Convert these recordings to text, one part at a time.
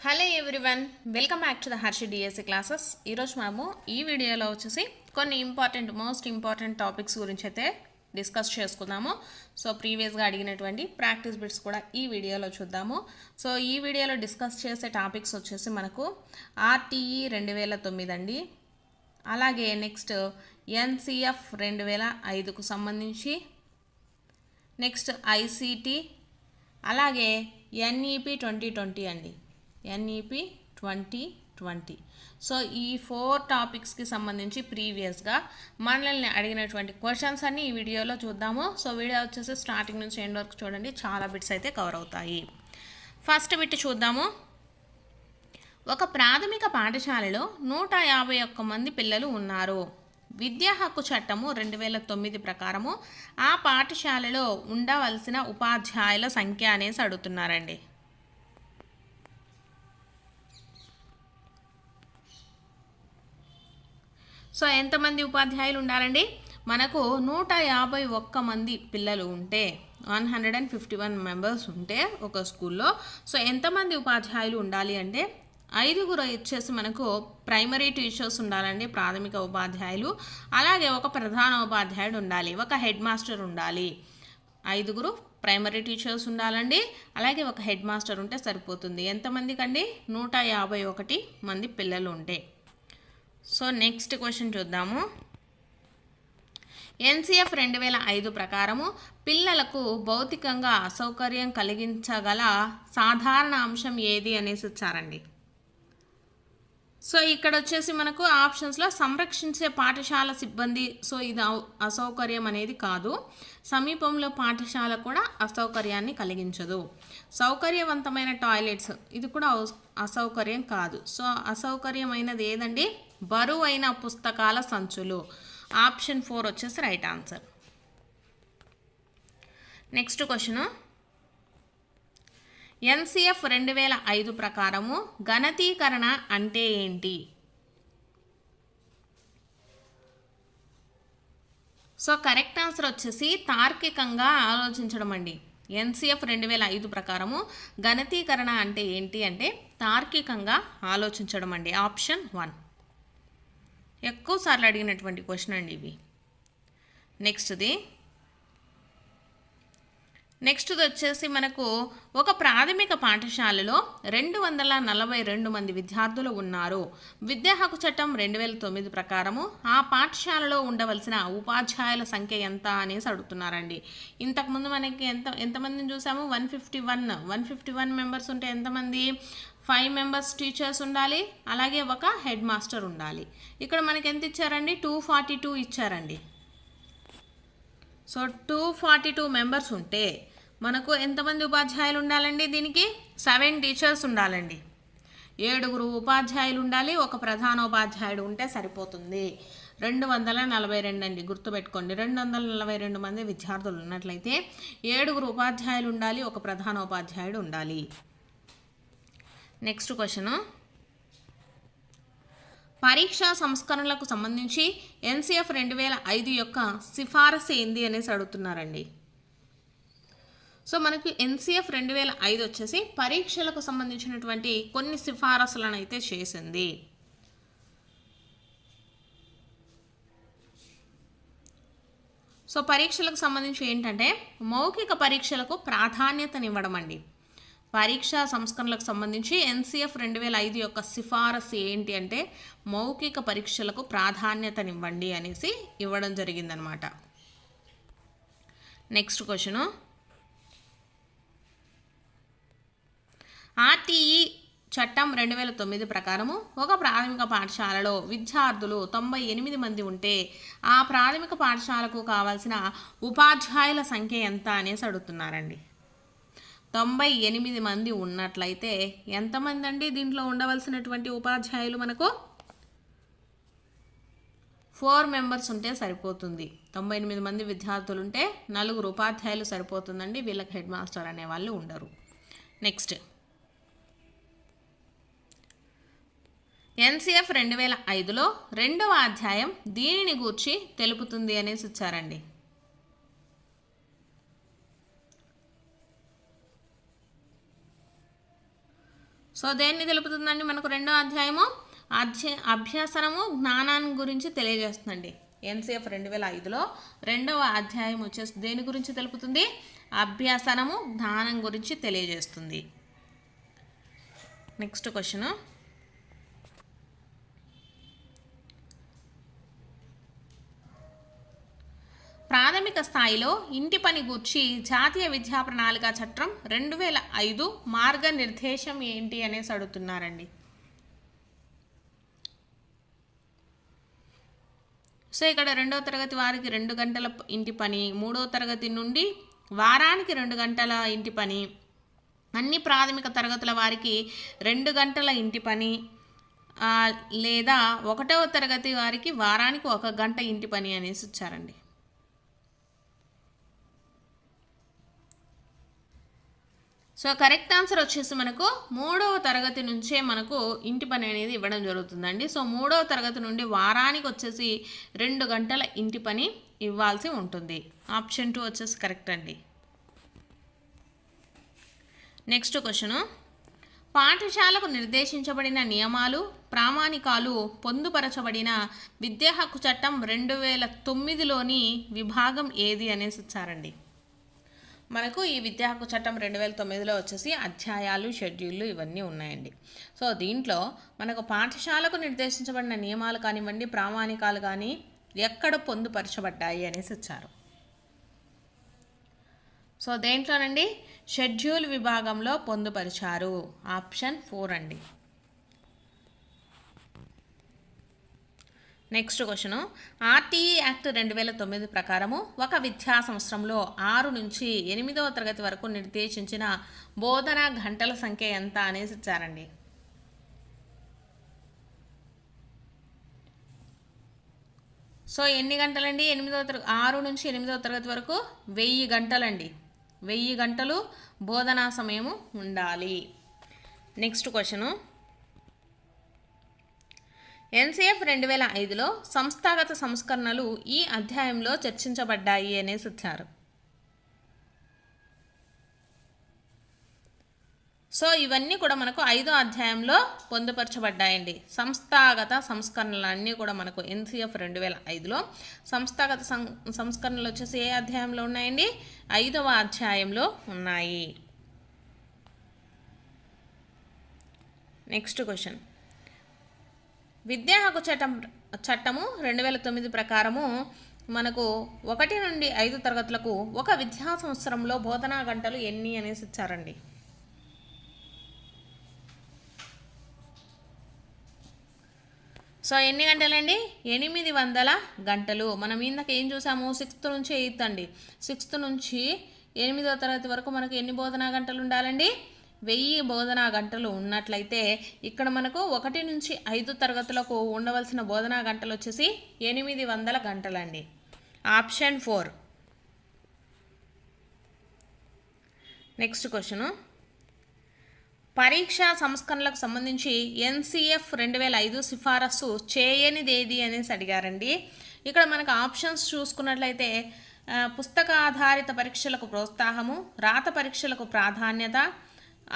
Hello everyone, welcome back to the Harshi DSC classes. ఈరోజు మనము ఈ వీడియోలో వచ్చేసి కొన్ని మోస్ట్ ఇంపార్టెంట్ టాపిక్స్ గురించి అయితే డిస్కస్ చేసుకుందాము. సో ప్రీవియస్గా అడిగినటువంటి ప్రాక్టీస్ బిట్స్ కూడా ఈ వీడియోలో చూద్దాము. సో ఈ వీడియోలో డిస్కస్ చేసే టాపిక్స్ వచ్చేసి మనకు ఆర్టీఈ 2009 అండి, అలాగే నెక్స్ట్ ఎన్సిఎఫ్ 2005కు సంబంధించి, నెక్స్ట్ ఐసిటి, అలాగే ఎన్ఈపి 2020 అండి, ఎన్ఈపి 2020. సో ఈ 4 టాపిక్స్కి సంబంధించి ప్రీవియస్గా మనల్ని అడిగినటువంటి క్వశ్చన్స్ అన్ని ఈ వీడియోలో చూద్దాము. సో వీడియో వచ్చేసి స్టార్టింగ్ నుంచి ఎండ్ వరకు చూడండి, చాలా బిట్స్ అయితే కవర్ అవుతాయి. ఫస్ట్ బిట్ చూద్దాము. ఒక ప్రాథమిక పాఠశాలలో 151 మంది పిల్లలు ఉన్నారు. విద్యా హక్కు చట్టము 2009 ప్రకారము ఆ పాఠశాలలో ఉండవలసిన ఉపాధ్యాయుల సంఖ్య అనేసి అడుగుతున్నారండి. సో ఎంతమంది ఉపాధ్యాయులు ఉండాలండి? మనకు 151 మంది పిల్లలు ఉంటే, 151 మెంబర్స్ ఉంటే ఒక స్కూల్లో, సో ఎంతమంది ఉపాధ్యాయులు ఉండాలి అంటే 5 వచ్చేసి మనకు ప్రైమరీ టీచర్స్ ఉండాలండి, ప్రాథమిక ఉపాధ్యాయులు. అలాగే ఒక ప్రధాన ఉపాధ్యాయుడు ఉండాలి, ఒక హెడ్ మాస్టర్ ఉండాలి. 5 ప్రైమరీ టీచర్స్ ఉండాలండి, అలాగే ఒక హెడ్ మాస్టర్ ఉంటే సరిపోతుంది. ఎంతమందికి అండి? 151 మంది పిల్లలు ఉంటే. సో నెక్స్ట్ క్వశ్చన్ చూద్దాము. ఎన్సిఎఫ్ 2005 ప్రకారము పిల్లలకు భౌతికంగా అసౌకర్యం కలిగించగల సాధారణ అంశం ఏది అనేసి ఇచ్చారండి. సో ఇక్కడ వచ్చేసి మనకు ఆప్షన్స్లో సంరక్షించే పాఠశాల సిబ్బంది, సో ఇది అసౌకర్యం అనేది కాదు. సమీపంలో పాఠశాల కూడా అసౌకర్యాన్ని కలిగించదు. సౌకర్యవంతమైన టాయిలెట్స్, ఇది కూడా అసౌకర్యం కాదు. సో అసౌకర్యమైనది ఏదండి? బరువైన పుస్తకాల సంచులు. ఆప్షన్ 4 వచ్చేసి right answer. Next question. NCF 2005 ప్రకారము గణతీకరణ అంటే ఏంటి? సో కరెక్ట్ ఆన్సర్ వచ్చేసి తార్కికంగా ఆలోచించడం అండి. ఎన్సిఎఫ్ 2005 ప్రకారము గణతీకరణ అంటే ఏంటి అంటే తార్కికంగా ఆలోచించడం అండి. ఆప్షన్ 1 ఎక్కువ సార్లు అడిగినటువంటి క్వశ్చన్ అండి ఇవి. నెక్స్ట్ది వచ్చేసి మనకు ఒక ప్రాథమిక పాఠశాలలో 242 మంది విద్యార్థులు ఉన్నారు. విద్యా హక్కు చట్టం 2009 ప్రకారము ఆ పాఠశాలలో ఉండవలసిన ఉపాధ్యాయుల సంఖ్య ఎంత అనేసి అడుగుతున్నారండి. ఇంతకుముందు మనకి ఎంతమందిని చూసాము? 151 మెంబర్స్ ఉంటే ఎంతమంది? 5 మెంబర్స్ టీచర్స్ ఉండాలి, అలాగే ఒక హెడ్ మాస్టర్ ఉండాలి. ఇక్కడ మనకి ఎంత ఇచ్చారండి? 242 ఇచ్చారండి. సో 242 మెంబర్స్ ఉంటే మనకు ఎంతమంది ఉపాధ్యాయులు ఉండాలండి? దీనికి 7 టీచర్స్ ఉండాలండి, 7 ఉపాధ్యాయులు ఉండాలి, ఒక ప్రధాన ఉపాధ్యాయుడు ఉంటే సరిపోతుంది. 242 అండి, గుర్తుపెట్టుకోండి. 242 మంది విద్యార్థులు ఉన్నట్లయితే 7 ఉపాధ్యాయులు ఉండాలి, ఒక ప్రధాన ఉపాధ్యాయుడు ఉండాలి. Next question. పరీక్షా సంస్కరణలకు సంబంధించి ఎన్సిఎఫ్ 2005 యొక్క సిఫారసు ఏంది అనేసి అడుగుతున్నారండి. సో మనకి ఎన్సిఎఫ్ 2005 వచ్చేసి పరీక్షలకు సంబంధించినటువంటి కొన్ని సిఫారసులను అయితే చేసింది. సో పరీక్షలకు సంబంధించి ఏంటంటే మౌఖిక పరీక్షలకు ప్రాధాన్యతనివ్వడం అండి. పరీక్షా సంస్కరణలకు సంబంధించి ఎన్సిఎఫ్ 2005 యొక్క సిఫారసు ఏంటి అంటే మౌఖిక పరీక్షలకు ప్రాధాన్యతనివ్వండి అనేసి ఇవ్వడం జరిగిందనమాట. Next question. ఆర్టీఈ చట్టం 2009 ప్రకారము ఒక ప్రాథమిక పాఠశాలలో విద్యార్థులు 98 మంది ఉంటే ఆ ప్రాథమిక పాఠశాలకు కావాల్సిన ఉపాధ్యాయుల సంఖ్య ఎంత అనేసి అడుగుతున్నారండి. 98 మంది ఉన్నట్లయితే ఎంతమంది అండి దీంట్లో ఉండవలసినటువంటి ఉపాధ్యాయులు? మనకు 4 మెంబర్స్ ఉంటే సరిపోతుంది. 98 మంది విద్యార్థులు ఉంటే 4 ఉపాధ్యాయులు సరిపోతుందండి, వీళ్ళకి హెడ్ మాస్టర్ అనే వాళ్ళు ఉండరు. నెక్స్ట్. ఎన్సిఎఫ్ 2005లో 2వ అధ్యాయం దీనిని గూర్చి తెలుపుతుంది అనేసి ఇచ్చారండి. సో దేన్ని తెలుపుతుందండి మనకు రెండో అధ్యాయము అభ్యాసనము జ్ఞానాన్ని గురించి తెలియజేస్తుందండి. ఎన్సిఎఫ్ 2005లో రెండవ అధ్యాయం వచ్చేసి దేని గురించి తెలుపుతుంది? అభ్యాసనము జ్ఞానం గురించి తెలియజేస్తుంది. నెక్స్ట్ క్వశ్చన్, ప్రాథమిక స్థాయిలో ఇంటి పని గూర్చి జాతీయ విద్యా ప్రణాళిక చట్టం 2005 మార్గనిర్దేశం ఏంటి అనేసి అడుగుతున్నారండి. సో ఇక్కడ 2వ తరగతి వారికి 2 గంటల ఇంటి పని, 3వ తరగతి నుండి వారానికి 2 గంటల ఇంటి పని, అన్ని ప్రాథమిక తరగతుల వారికి 2 గంటల ఇంటి పని, లేదా 1వ తరగతి వారికి వారానికి 1 గంట ఇంటి పని అనేసి ఇచ్చారండి. సో కరెక్ట్ ఆన్సర్ వచ్చేసి మనకు 3వ తరగతి నుంచే మనకు ఇంటి పని అనేది ఇవ్వడం జరుగుతుందండి. సో 3వ తరగతి నుండి వారానికి వచ్చేసి 2 గంటల ఇంటి పని ఇవ్వాల్సి ఉంటుంది. ఆప్షన్ 2 వచ్చేసి కరెక్ట్ అండి. నెక్స్ట్ క్వశ్చను, పాఠశాలకు నిర్దేశించబడిన నియమాలు ప్రామాణికాలు పొందుపరచబడిన విద్యా హక్కు చట్టం 2009లోని విభాగం ఏది అనేసి ఇచ్చారండి. మనకు ఈ విద్యా హక్కు చట్టం 2009లో వచ్చేసి అధ్యాయాలు, షెడ్యూళ్ళు ఇవన్నీ ఉన్నాయండి. సో దీంట్లో మనకు పాఠశాలకు నిర్దేశించబడిన నియమాలు కానివ్వండి, ప్రామాణికాలు కానీ ఎక్కడ పొందుపరచబడ్డాయి అనేసి ఇచ్చారు. సో దేంట్లోనండి? షెడ్యూల్ విభాగంలో పొందుపరిచారు. ఆప్షన్ 4 అండి. నెక్స్ట్ క్వశ్చను, ఆర్టీఈ యాక్ట్ 2009 ప్రకారము ఒక విద్యా సంవత్సరంలో 6 నుంచి 8వ తరగతి వరకు నిర్దేశించిన బోధనా గంటల సంఖ్య ఎంత అనేసి ఇచ్చారండి. సో ఎన్ని గంటలండి? 6 నుంచి 8వ తరగతి వరకు 1000 గంటలండి. 1000 గంటలు బోధనా సమయము ఉండాలి. నెక్స్ట్ క్వశ్చను, ఎన్సిఎఫ్ 2005లో సంస్థాగత సంస్కరణలు ఈ అధ్యాయంలో చర్చించబడ్డాయి అనేసి ఇచ్చారు. సో ఇవన్నీ కూడా మనకు 5వ అధ్యాయంలో పొందుపరచబడ్డాయండి. సంస్థాగత సంస్కరణలు అన్నీ కూడా మనకు ఎన్సిఎఫ్ 2005లో సంస్థాగత సంస్కరణలు వచ్చేసి ఏ అధ్యాయంలో ఉన్నాయండి? 5వ అధ్యాయంలో ఉన్నాయి. నెక్స్ట్ క్వశ్చన్, విద్యా హక్కు చట్టము 2009 ప్రకారము మనకు 1 నుండి 5 తరగతులకు ఒక విద్యా సంవత్సరంలో బోధనా గంటలు ఎన్ని అనేసి ఇచ్చారండి. సో ఎన్ని గంటలండి? 800 గంటలు. మనం ఇందాక ఏం చూసాము? 6th నుంచి 8th అండి. 6th నుంచి 8వ తరగతి వరకు మనకు ఎన్ని బోధనా గంటలు ఉండాలండి? 1000 బోధనా గంటలు ఉన్నట్లయితే ఇక్కడ మనకు 1 నుంచి 5 తరగతులకు ఉండవలసిన బోధనా గంటలు వచ్చేసి 800 గంటలండి. ఆప్షన్ 4. నెక్స్ట్ క్వశ్చను, పరీక్షా సంస్కరణలకు సంబంధించి ఎన్సిఎఫ్ 2005 సిఫారసు చేయనిదేది అనేసి అడిగారండి. ఇక్కడ మనకు ఆప్షన్స్ చూసుకున్నట్లయితే పుస్తక ఆధారిత పరీక్షలకు ప్రోత్సాహము, రాత పరీక్షలకు ప్రాధాన్యత,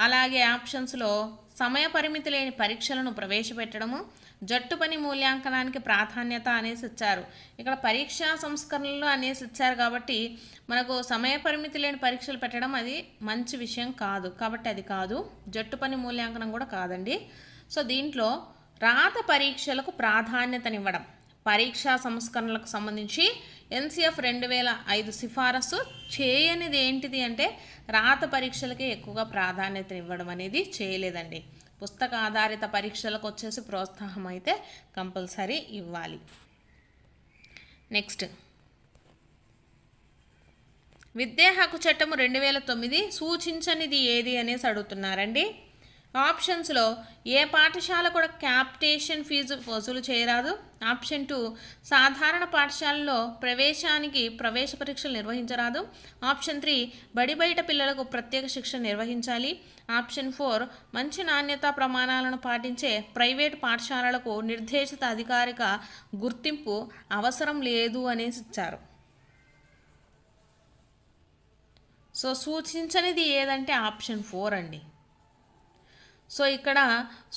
అలాగే ఆప్షన్స్లో సమయ పరిమితి లేని పరీక్షలను ప్రవేశపెట్టడము, జట్టు పని మూల్యాంకనానికి ప్రాధాన్యత అనేసి ఇచ్చారు. ఇక్కడ పరీక్షా సంస్కరణలు అనేసి ఇచ్చారు కాబట్టి మనకు సమయ పరిమితి లేని పరీక్షలు పెట్టడం అది మంచి విషయం కాదు, కాబట్టి అది కాదు. జట్టు పని మూల్యాంకనం కూడా కాదండి. సో దీంట్లో రాత పరీక్షలకు ప్రాధాన్యతనివ్వడం, పరీక్షా సంస్కరణలకు సంబంధించి ఎన్సిఎఫ్ 2005 సిఫారసు చేయనిది ఏంటిది అంటే రాత పరీక్షలకే ఎక్కువగా ప్రాధాన్యత ఇవ్వడం అనేది చేయలేదండి. పుస్తక ఆధారిత పరీక్షలకు వచ్చేసి ప్రోత్సాహం అయితే కంపల్సరీ ఇవ్వాలి. నెక్స్ట్, విద్యా హక్కు చట్టము 2009 సూచించనిది ఏది అనేసి అడుగుతున్నారండి. ఆప్షన్స్లో ఏ పాఠశాల కూడా క్యాప్టేషన్ ఫీజు వసూలు చేయరాదు. ఆప్షన్ 2 సాధారణ పాఠశాలలో ప్రవేశానికి ప్రవేశ పరీక్షలు నిర్వహించరాదు. ఆప్షన్ 3 బడి బయట పిల్లలకు ప్రత్యేక శిక్షణ నిర్వహించాలి. ఆప్షన్ 4 మంచి నాణ్యతా ప్రమాణాలను పాటించే ప్రైవేటు పాఠశాలలకు నిర్దేశిత అధికారిక గుర్తింపు అవసరం లేదు అనేసి ఇచ్చారు. సో సూచించనిది ఏదంటే ఆప్షన్ 4 అండి. సో ఇక్కడ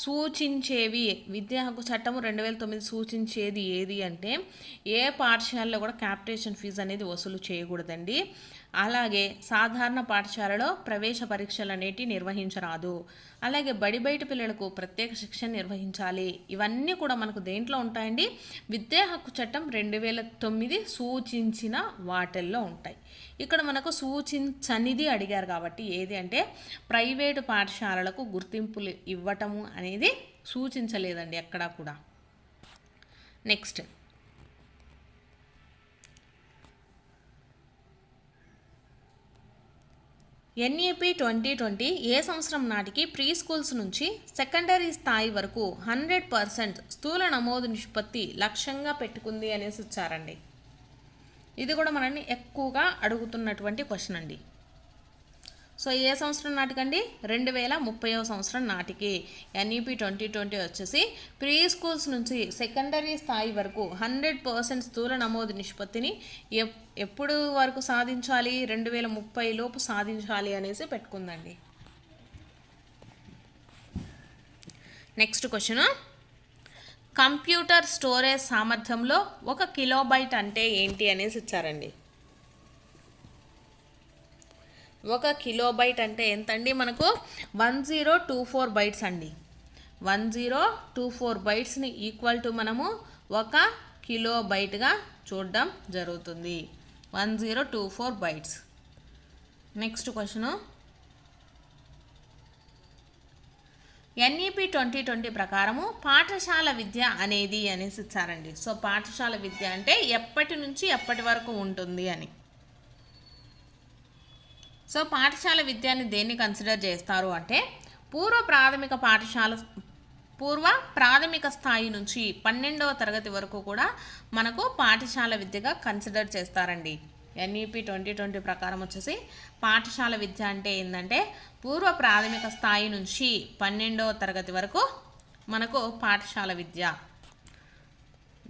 సూచించేవి విద్యా హక్కు చట్టం 2009 సూచించేది ఏది అంటే ఏ పాఠశాలలో కూడా క్యాపిటేషన్ ఫీజు అనేది వసూలు చేయకూడదండి. అలాగే సాధారణ పాఠశాలలో ప్రవేశ పరీక్షలు అనేటివి నిర్వహించరాదు. అలాగే బయట పిల్లలకు ప్రత్యేక శిక్షణ నిర్వహించాలి. ఇవన్నీ కూడా మనకు దేంట్లో ఉంటాయండి, విద్యా హక్కు చట్టం 2009 సూచించిన వాటిల్లో ఉంటాయి. ఇక్కడ మనకు సూచించనిది అడిగారు కాబట్టి ఏది అంటే ప్రైవేటు పాఠశాలలకు గుర్తింపులు ఇవ్వటము అనేది సూచించలేదండి ఎక్కడా కూడా. నెక్స్ట్ NEP 2020 ఏ సంవత్సరం నాటికి ప్రీ స్కూల్స్ నుంచి సెకండరీ స్థాయి వరకు 100% స్థూల నమోదు నిష్పత్తి లక్ష్యంగా పెట్టుకుంది అనేసి ఇచ్చారండి. ఇది కూడా మనల్ని ఎక్కువగా అడుగుతున్నటువంటి క్వశ్చన్ అండి. సో ఏ సంవత్సరం నాటికండి, 2030వ సంవత్సరం నాటికి NEP 2020 వచ్చేసి ప్రీ స్కూల్స్ నుంచి సెకండరీ స్థాయి వరకు 100% స్థూల నమోదు నిష్పత్తిని ఎప్పుడు వరకు సాధించాలి, 2030 లోపు సాధించాలి అనేసి పెట్టుకుందండి. నెక్స్ట్ క్వశ్చన్, కంప్యూటర్ స్టోరేజ్ సామర్థ్యంలో 1 కిలోబైట్ అంటే ఏంటి అనేసి ఇచ్చారండి. 1 కిలోబైట్ అంటే ఎంతండి, మనకు 1024 బైట్స్ అండి. 1024 బైట్స్ని ఈక్వల్ టు మనము 1 కిలోబైట్గా చూడడం జరుగుతుంది. 1024 బైట్స్. నెక్స్ట్ క్వశ్చను, NEP 2020 ప్రకారము పాఠశాల విద్య అనేది అనేసి ఇచ్చారండి. సో పాఠశాల విద్య అంటే ఎప్పటి నుంచి ఎప్పటి వరకు ఉంటుంది అని. సో పాఠశాల విద్యని దేన్ని కన్సిడర్ చేస్తారు అంటే పూర్వ ప్రాథమిక స్థాయి నుంచి 12వ తరగతి వరకు కూడా మనకు పాఠశాల విద్యగా కన్సిడర్ చేస్తారండి. NEP 2020 ప్రకారం వచ్చేసి పాఠశాల విద్య అంటే ఏంటంటే పూర్వ ప్రాథమిక స్థాయి నుంచి 12వ తరగతి వరకు మనకు పాఠశాల విద్య.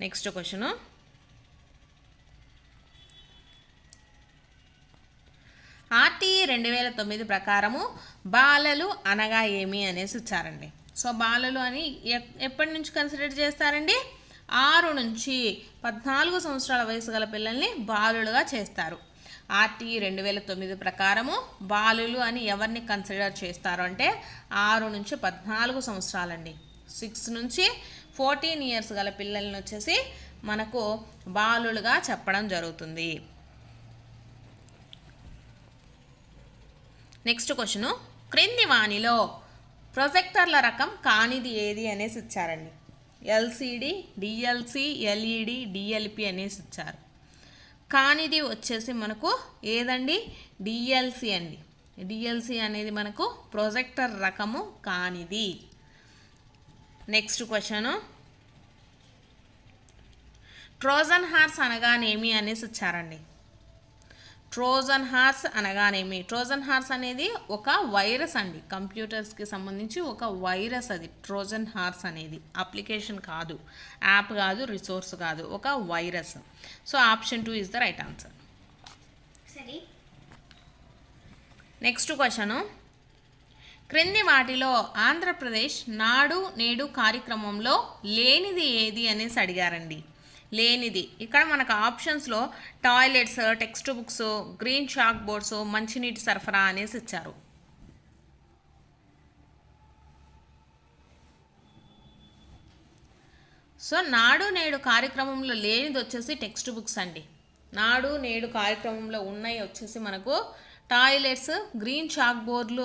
నెక్స్ట్ క్వశ్చను, RTE 2009 ప్రకారము బాలలు అనగా ఏమి అనేసి ఇచ్చారండి. సో బాలలు అని ఎప్పటి నుంచి కన్సిడర్ చేస్తారండి, 6 నుంచి 14 సంవత్సరాల వయసు గల పిల్లల్ని బాలులుగా చేస్తారు. RTE 2009 ప్రకారము బాలులు అని ఎవరిని కన్సిడర్ చేస్తారు అంటే 6 నుంచి 14 సంవత్సరాలండి. 6 నుంచి 14 ఇయర్స్ గల పిల్లల్ని వచ్చేసి మనకు బాలులుగా చెప్పడం జరుగుతుంది. నెక్స్ట్ క్వశ్చను, క్రింది వాణిలో ప్రొజెక్టర్ల రకం కానిది ఏది అనేసి ఇచ్చారండి. LCD, DLC, LED, DLP అనేసి ఇచ్చారు. కానిది వచ్చేసి మనకు ఏదండి, DLC అండి. DLC అనేది మనకు ప్రొజెక్టర్ రకము కానిది. నెక్స్ట్ క్వశ్చను, ట్రోజన్ హార్స్ అనగానేమి అనేసి ఇచ్చారండి. ట్రోజన్ హార్స్ అనగానేమి, ట్రోజన్ హార్స్ అనేది ఒక వైరస్ అండి. కంప్యూటర్స్కి సంబంధించి ఒక వైరస్ అది. ట్రోజన్ హార్స్ అనేది అప్లికేషన్ కాదు, యాప్ కాదు, రిసోర్స్ కాదు, ఒక virus. So option 2 is the right answer. Next question, క్రింది వాటిలో ఆంధ్రప్రదేశ్ నాడు నేడు కార్యక్రమంలో లేనిది ఏది అనేసి అడిగారండి. లేనిది ఇక్కడ మనకు ఆప్షన్స్లో toilets, text books, green chalk boards, మంచినీటి సరఫరా అనేసి ఇచ్చారు. సో నాడు నేడు కార్యక్రమంలో లేనిది వచ్చేసి టెక్స్ట్ బుక్స్ అండి. నాడు నేడు కార్యక్రమంలో ఉన్నాయి వచ్చేసి మనకు టాయిలెట్స్, గ్రీన్ చాక్ బోర్డులు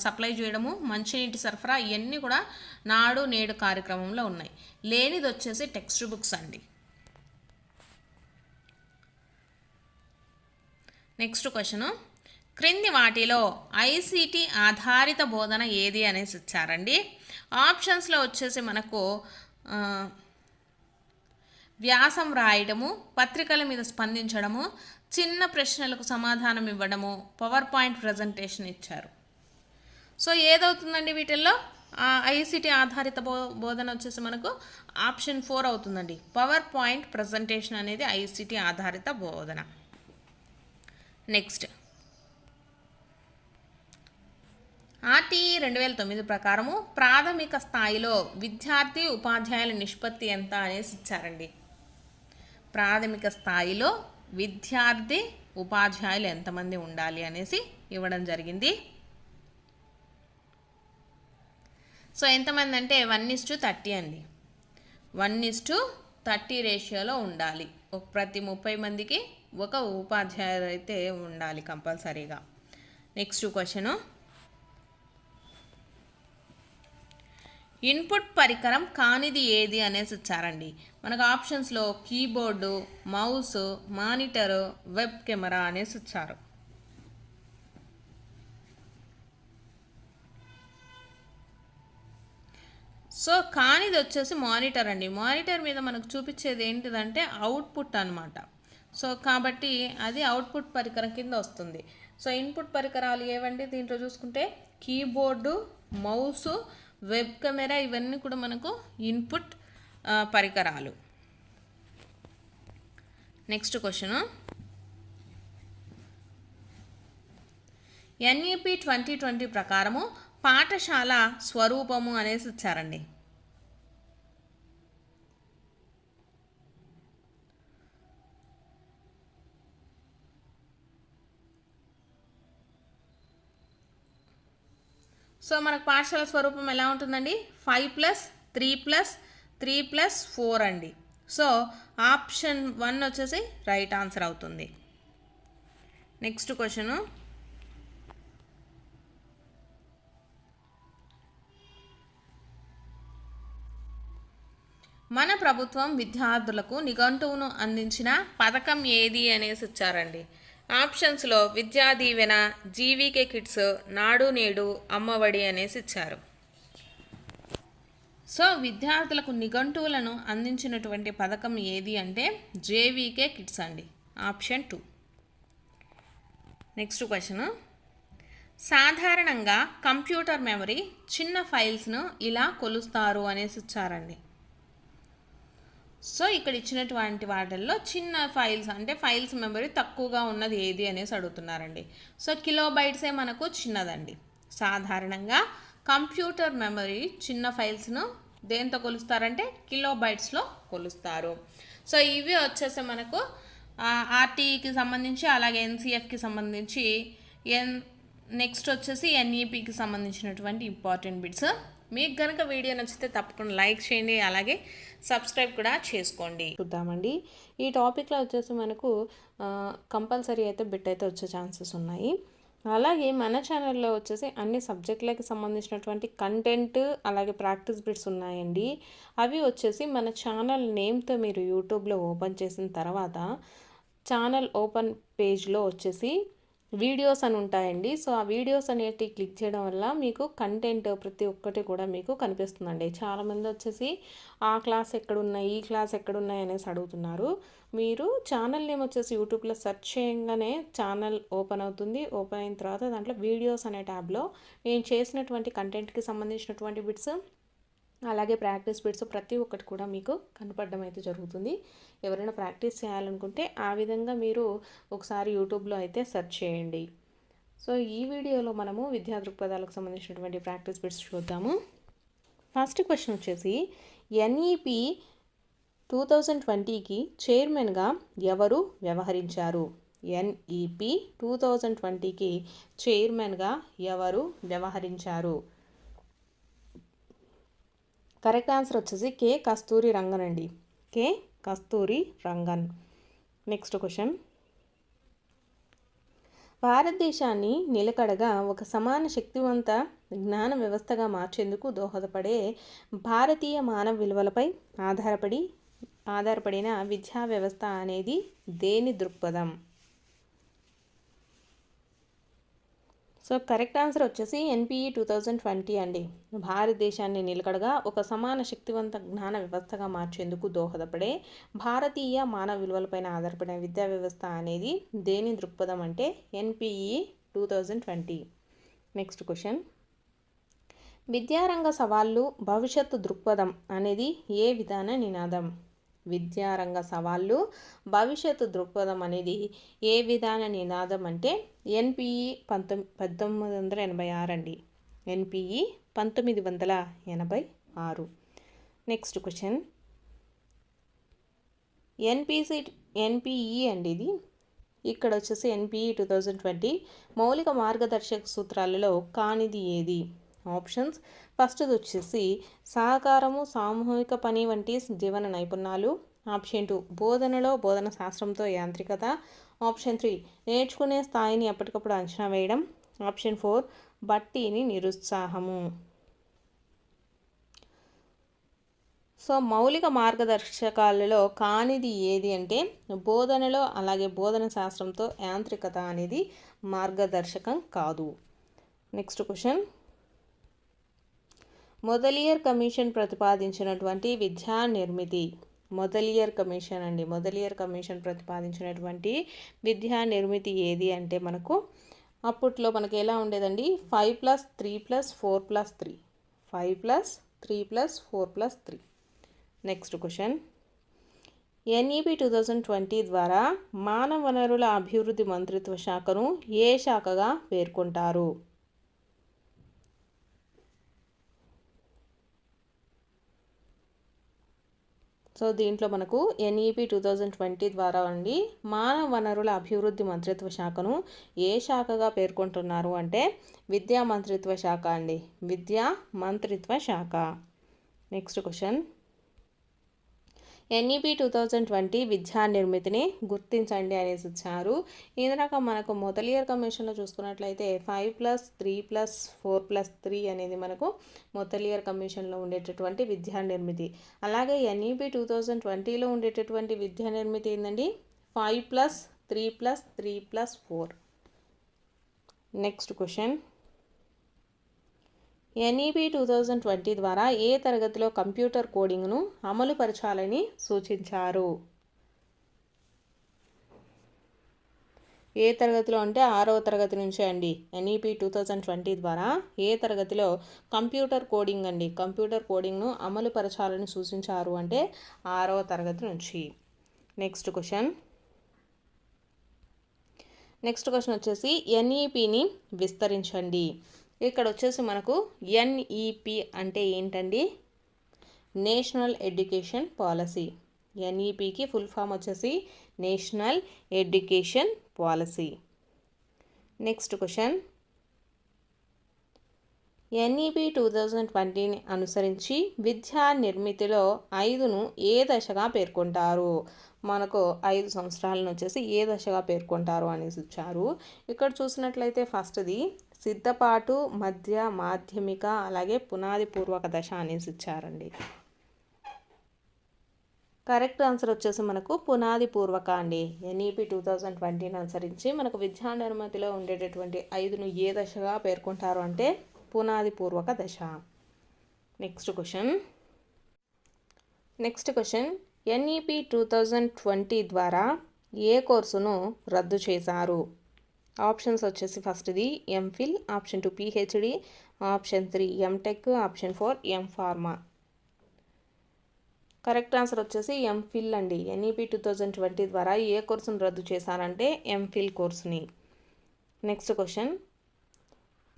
సప్లై చేయడము, మంచినీటి సరఫరా, ఇవన్నీ కూడా నాడు నేడు కార్యక్రమంలో ఉన్నాయి. లేనిది వచ్చేసి టెక్స్ట్ బుక్స్ అండి. నెక్స్ట్ క్వశ్చను, క్రింది వాటిలో ICT ఆధారిత బోధన ఏది అనేసి ఇచ్చారండి. ఆప్షన్స్లో వచ్చేసి మనకు వ్యాసం రాయడము, పత్రికల మీద స్పందించడము, చిన్న ప్రశ్నలకు సమాధానం ఇవ్వడము, పవర్ పాయింట్ ప్రజెంటేషన్ ఇచ్చారు. సో ఏదవుతుందండి వీటిల్లో, ICT ఆధారిత బోధన వచ్చేసి మనకు ఆప్షన్ 4 అవుతుందండి. పవర్ పాయింట్ ప్రజెంటేషన్ అనేది ICT ఆధారిత బోధన. నెక్స్ట్ ఆర్టీఈ 2009 ప్రకారము ప్రాథమిక స్థాయిలో విద్యార్థి ఉపాధ్యాయుల నిష్పత్తి ఎంత అనేసి ఇచ్చారండి. ప్రాథమిక స్థాయిలో విద్యార్థి ఉపాధ్యాయులు ఎంతమంది ఉండాలి అనేసి ఇవ్వడం జరిగింది. సో ఎంతమంది అంటే 1:30 అండి. 1:30 రేషియోలో ఉండాలి. ప్రతి 30 మందికి ఒక ఉపాధ్యాయులు అయితే ఉండాలి కంపల్సరీగా. నెక్స్ట్ క్వశ్చను, ఇన్పుట్ పరికరం కానిది ఏది అనేసి ఇచ్చారండి. మనకు ఆప్షన్స్లో keyboard, mouse, monitor, web camera అనేసి ఇచ్చారు. సో కానిది వచ్చేసి మానిటర్ అండి. మానిటర్ మీద మనకు చూపించేది ఏంటిదంటే అవుట్పుట్ అనమాట. సో కాబట్టి అది అవుట్పుట్ పరికరం కింద వస్తుంది. సో ఇన్పుట్ పరికరాలు ఏవండి దీంట్లో చూసుకుంటే కీబోర్డు, మౌసు, వెబ్ కెమెరా ఇవన్నీ కూడా మనకు ఇన్పుట్ పరికరాలు. నెక్స్ట్ క్వశ్చను, NEP 2020 ప్రకారము పాఠశాల స్వరూపము అనేసి ఇచ్చారండి. సో మనకు పాఠశాల స్వరూపం ఎలా ఉంటుందండి? 5+3+3+4 అండి. సో ఆప్షన్ 1 వచ్చేసి రైట్ ఆన్సర్ అవుతుంది. నెక్స్ట్ క్వశ్చను, మన ప్రభుత్వం విద్యార్థులకు నిఘంటువును అందించిన పథకం ఏది అనేసి ఇచ్చారండి. ఆప్షన్స్లో విద్యా దీవెన, జీవీకే కిడ్స్, నాడు నేడు, అమ్మఒడి అనేసి ఇచ్చారు. సో విద్యార్థులకు నిఘంటువులను అందించినటువంటి పథకం ఏది అంటే జేవీకే కిడ్స్ అండి. ఆప్షన్ 2. నెక్స్ట్ క్వశ్చన్, సాధారణంగా కంప్యూటర్ మెమరీ చిన్న ఫైల్స్ను ఇలా కొలుస్తారు అనేసి ఇచ్చారండి. సో ఇక్కడ ఇచ్చినటువంటి వాటిల్లో చిన్న ఫైల్స్ అంటే ఫైల్స్ మెమరీ తక్కువగా ఉన్నది ఏది అనేసి అడుగుతున్నారండి. సో కిలోబైట్సే మనకు చిన్నదండి. సాధారణంగా కంప్యూటర్ మెమరీ చిన్న ఫైల్స్ను దేంతో కొలుస్తారంటే కిలోబైట్స్లో కొలుస్తారు. సో ఇవి వచ్చేసి మనకు ఆర్టీఈకి సంబంధించి, అలాగే ఎన్సీఎఫ్కి సంబంధించి, నెక్స్ట్ వచ్చేసి ఎన్ఈపికి సంబంధించినటువంటి ఇంపార్టెంట్ బిట్స్. మీకు కనుక వీడియో నచ్చితే తప్పకుండా లైక్ చేయండి, అలాగే సబ్స్క్రైబ్ కూడా చేసుకోండి. చూద్దామండి, ఈ టాపిక్లో వచ్చేసి మనకు కంపల్సరీ అయితే బిట్ అయితే వచ్చే ఛాన్సెస్ ఉన్నాయి. అలాగే మన ఛానల్లో వచ్చేసి అన్ని సబ్జెక్టులకి సంబంధించినటువంటి కంటెంట్, అలాగే ప్రాక్టీస్ బిట్స్ ఉన్నాయండి. అవి వచ్చేసి మన ఛానల్ నేమ్తో మీరు యూట్యూబ్లో ఓపెన్ చేసిన తర్వాత ఛానల్ ఓపెన్ పేజ్లో వచ్చేసి వీడియోస్ అని ఉంటాయండి. సో ఆ వీడియోస్ అనేవి క్లిక్ చేయడం వల్ల మీకు కంటెంట్ ప్రతి ఒక్కటి కూడా మీకు కనిపిస్తుందండి. చాలామంది వచ్చేసి ఆ క్లాస్ ఎక్కడున్నాయి, ఈ క్లాస్ ఎక్కడున్నాయి అనేసి అడుగుతున్నారు. మీరు ఛానల్ నేమ్ వచ్చేసి యూట్యూబ్లో సెర్చ్ చేయగానే ఛానల్ ఓపెన్ అవుతుంది. ఓపెన్ అయిన తర్వాత దాంట్లో వీడియోస్ అనే ట్యాబ్లో నేను చేసినటువంటి కంటెంట్కి సంబంధించినటువంటి బిట్స్, అలాగే ప్రాక్టీస్ బిట్స్ ప్రతి ఒక్కటి కూడా మీకు కనపడడం అయితే జరుగుతుంది. ఎవరైనా ప్రాక్టీస్ చేయాలనుకుంటే ఆ విధంగా మీరు ఒకసారి యూట్యూబ్లో అయితే సెర్చ్ చేయండి. సో ఈ వీడియోలో మనము విద్యా దృక్పథాలకు సంబంధించినటువంటి ప్రాక్టీస్ బిట్స్ చూద్దాము. ఫస్ట్ క్వశ్చన్ వచ్చేసి ఎన్ఈపి 2020కి చైర్మన్గా ఎవరు వ్యవహరించారు? ఎన్ఈపి 2020కి చైర్మన్గా ఎవరు వ్యవహరించారు? కరెక్ట్ ఆన్సర్ వచ్చేసి కే కస్తూరి రంగన్ అండి. కే కస్తూరి రంగన్. నెక్స్ట్ క్వశ్చన్, భారతదేశాన్ని నిలకడగా ఒక సమాన శక్తివంత జ్ఞాన వ్యవస్థగా మార్చేందుకు దోహదపడే భారతీయ మానవ విలువలపై ఆధారపడిన విద్యా వ్యవస్థ అనేది దేని దృక్పథం? సో కరెక్ట్ ఆన్సర్ వచ్చేసి ఎన్పిఈ 2020 అండి. భారతదేశాన్ని నిలకడగా ఒక సమాన శక్తివంత జ్ఞాన వ్యవస్థగా మార్చేందుకు దోహదపడే భారతీయ మానవ విలువలపైన ఆధారపడిన విద్యా వ్యవస్థ అనేది దేని దృక్పథం అంటే ఎన్పిఈ 2020. నెక్స్ట్ క్వశ్చన్, విద్యారంగ సవాళ్ళు భవిష్యత్తు దృక్పథం అనేది ఏ విధాన నినాదం? విద్యారంగ సవాళ్ళు భవిష్యత్తు దృక్పథం అనేది ఏ విధాన నినాదం అంటే ఎన్పిఈ 1986 అండి. ఎన్పిఈ 1986. నెక్స్ట్ క్వశ్చన్, ఎన్పిఈ అండి ఇది. ఇక్కడ వచ్చేసి ఎన్పిఈ 2020 మౌలిక మార్గదర్శక సూత్రాలలో కానిది ఏది? ఆప్షన్స్, ఫస్ట్ది వచ్చేసి సహకారము, సామూహిక పని వంటి జీవన నైపుణ్యాలు. ఆప్షన్ 2 బోధనలో బోధన శాస్త్రంతో యాంత్రికత. ఆప్షన్ 3 నేర్చుకునే స్థాయిని ఎప్పటికప్పుడు అంచనా వేయడం. ఆప్షన్ 4 బట్టీని నిరుత్సాహము. సో మౌలిక మార్గదర్శకాలలో కానిది ఏది అంటే బోధనలో అలాగే బోధన శాస్త్రంతో యాంత్రికత అనేది మార్గదర్శకం కాదు. నెక్స్ట్ క్వశ్చన్, మొదలియర్ కమిషన్ ప్రతిపాదించినటువంటి విద్యా నిర్మితి. మొదలియర్ కమిషన్ ప్రతిపాదించినటువంటి విద్యా నిర్మితి ఏది అంటే మనకు అప్పట్లో మనకి ఎలా ఉండేదండి, 5+3+4+3, 5+3+4+3. నెక్స్ట్ క్వశ్చన్, ఎన్ఈపి 2020 ద్వారా మానవ వనరుల అభివృద్ధి మంత్రిత్వ శాఖను ఏ శాఖగా పేర్కొంటారు? సో దీంట్లో మనకు ఎన్ఈపి 2020 ద్వారా అండి మానవ వనరుల అభివృద్ధి మంత్రిత్వ శాఖను ఏ శాఖగా పేర్కొంటున్నారు అంటే విద్యా మంత్రిత్వ శాఖ అండి, విద్యా మంత్రిత్వ శాఖ. నెక్స్ట్ క్వశ్చన్, ఎన్ఈపి 2020 విద్యా నిర్మితిని గుర్తించండి అనేసి ఇచ్చారు. ఇందాక మనకు మొదలియర్ కమిషన్లో చూసుకున్నట్లయితే 5+3+4+3 అనేది మనకు మొదలియర్ కమిషన్లో ఉండేటటువంటి విద్యా నిర్మితి. అలాగే ఎన్ఈపి 2020లో ఉండేటటువంటి విద్యా నిర్మితి ఏంటండి, 5+3+3+4. నెక్స్ట్ క్వశ్చన్, ఎన్ఈపి 2020 ద్వారా ఏ తరగతిలో కంప్యూటర్ కోడింగ్ను అమలు పరచాలని సూచించారు? ఏ తరగతిలో అంటే 6వ తరగతి నుంచి అండి. ఎన్ఈపి 2020 ద్వారా ఏ తరగతిలో కంప్యూటర్ కోడింగ్ను అమలు పరచాలని సూచించారు అంటే 6వ తరగతి నుంచి. నెక్స్ట్ క్వశ్చన్ వచ్చేసి ఎన్ఈపిని విస్తరించండి. ఇక్కడ వచ్చేసి మనకు ఎన్ఈపి అంటే ఏంటండి, నేషనల్ ఎడ్యుకేషన్ పాలసీ. ఎన్ఈపికి ఫుల్ ఫామ్ వచ్చేసి national education policy. Next question, NEP 2020ని అనుసరించి విద్యా నిర్మితిలో 5ను ఏ దశగా పేర్కొంటారు? మనకు 5 సంవత్సరాలను వచ్చేసి ఏ దశగా పేర్కొంటారు అనేసి ఇచ్చారు. ఇక్కడ చూసినట్లయితే ఫస్ట్ది సిద్ధపాటు, మధ్య, మాధ్యమిక అలాగే పునాది పూర్వక దశ అనేసి ఇచ్చారండి. కరెక్ట్ ఆన్సర్ వచ్చేసి మనకు పునాది పూర్వక అండి. ఎన్ఈపి 2020ని అనుసరించి మనకు విద్యా నిర్మితిలో ఉండేటటువంటి 5ను ఏ దశగా పేర్కొంటారు అంటే పునాది పూర్వక దశ. నెక్స్ట్ క్వశ్చన్, ఎన్ఈపి 2020 ద్వారా ఏ కోర్సును రద్దు చేశారు? ఆప్షన్స్ వచ్చేసి ఫస్ట్ది MPhil, option 2 PhD, option 3 MTech, option 4 MPharm. Correct answer వచ్చేసి ఎంఫిల్ అండి. ఎన్ఈపి 2020 ద్వారా ఏ కోర్సును రద్దు చేశారంటే ఎంఫిల్ కోర్సుని. నెక్స్ట్ క్వశ్చన్,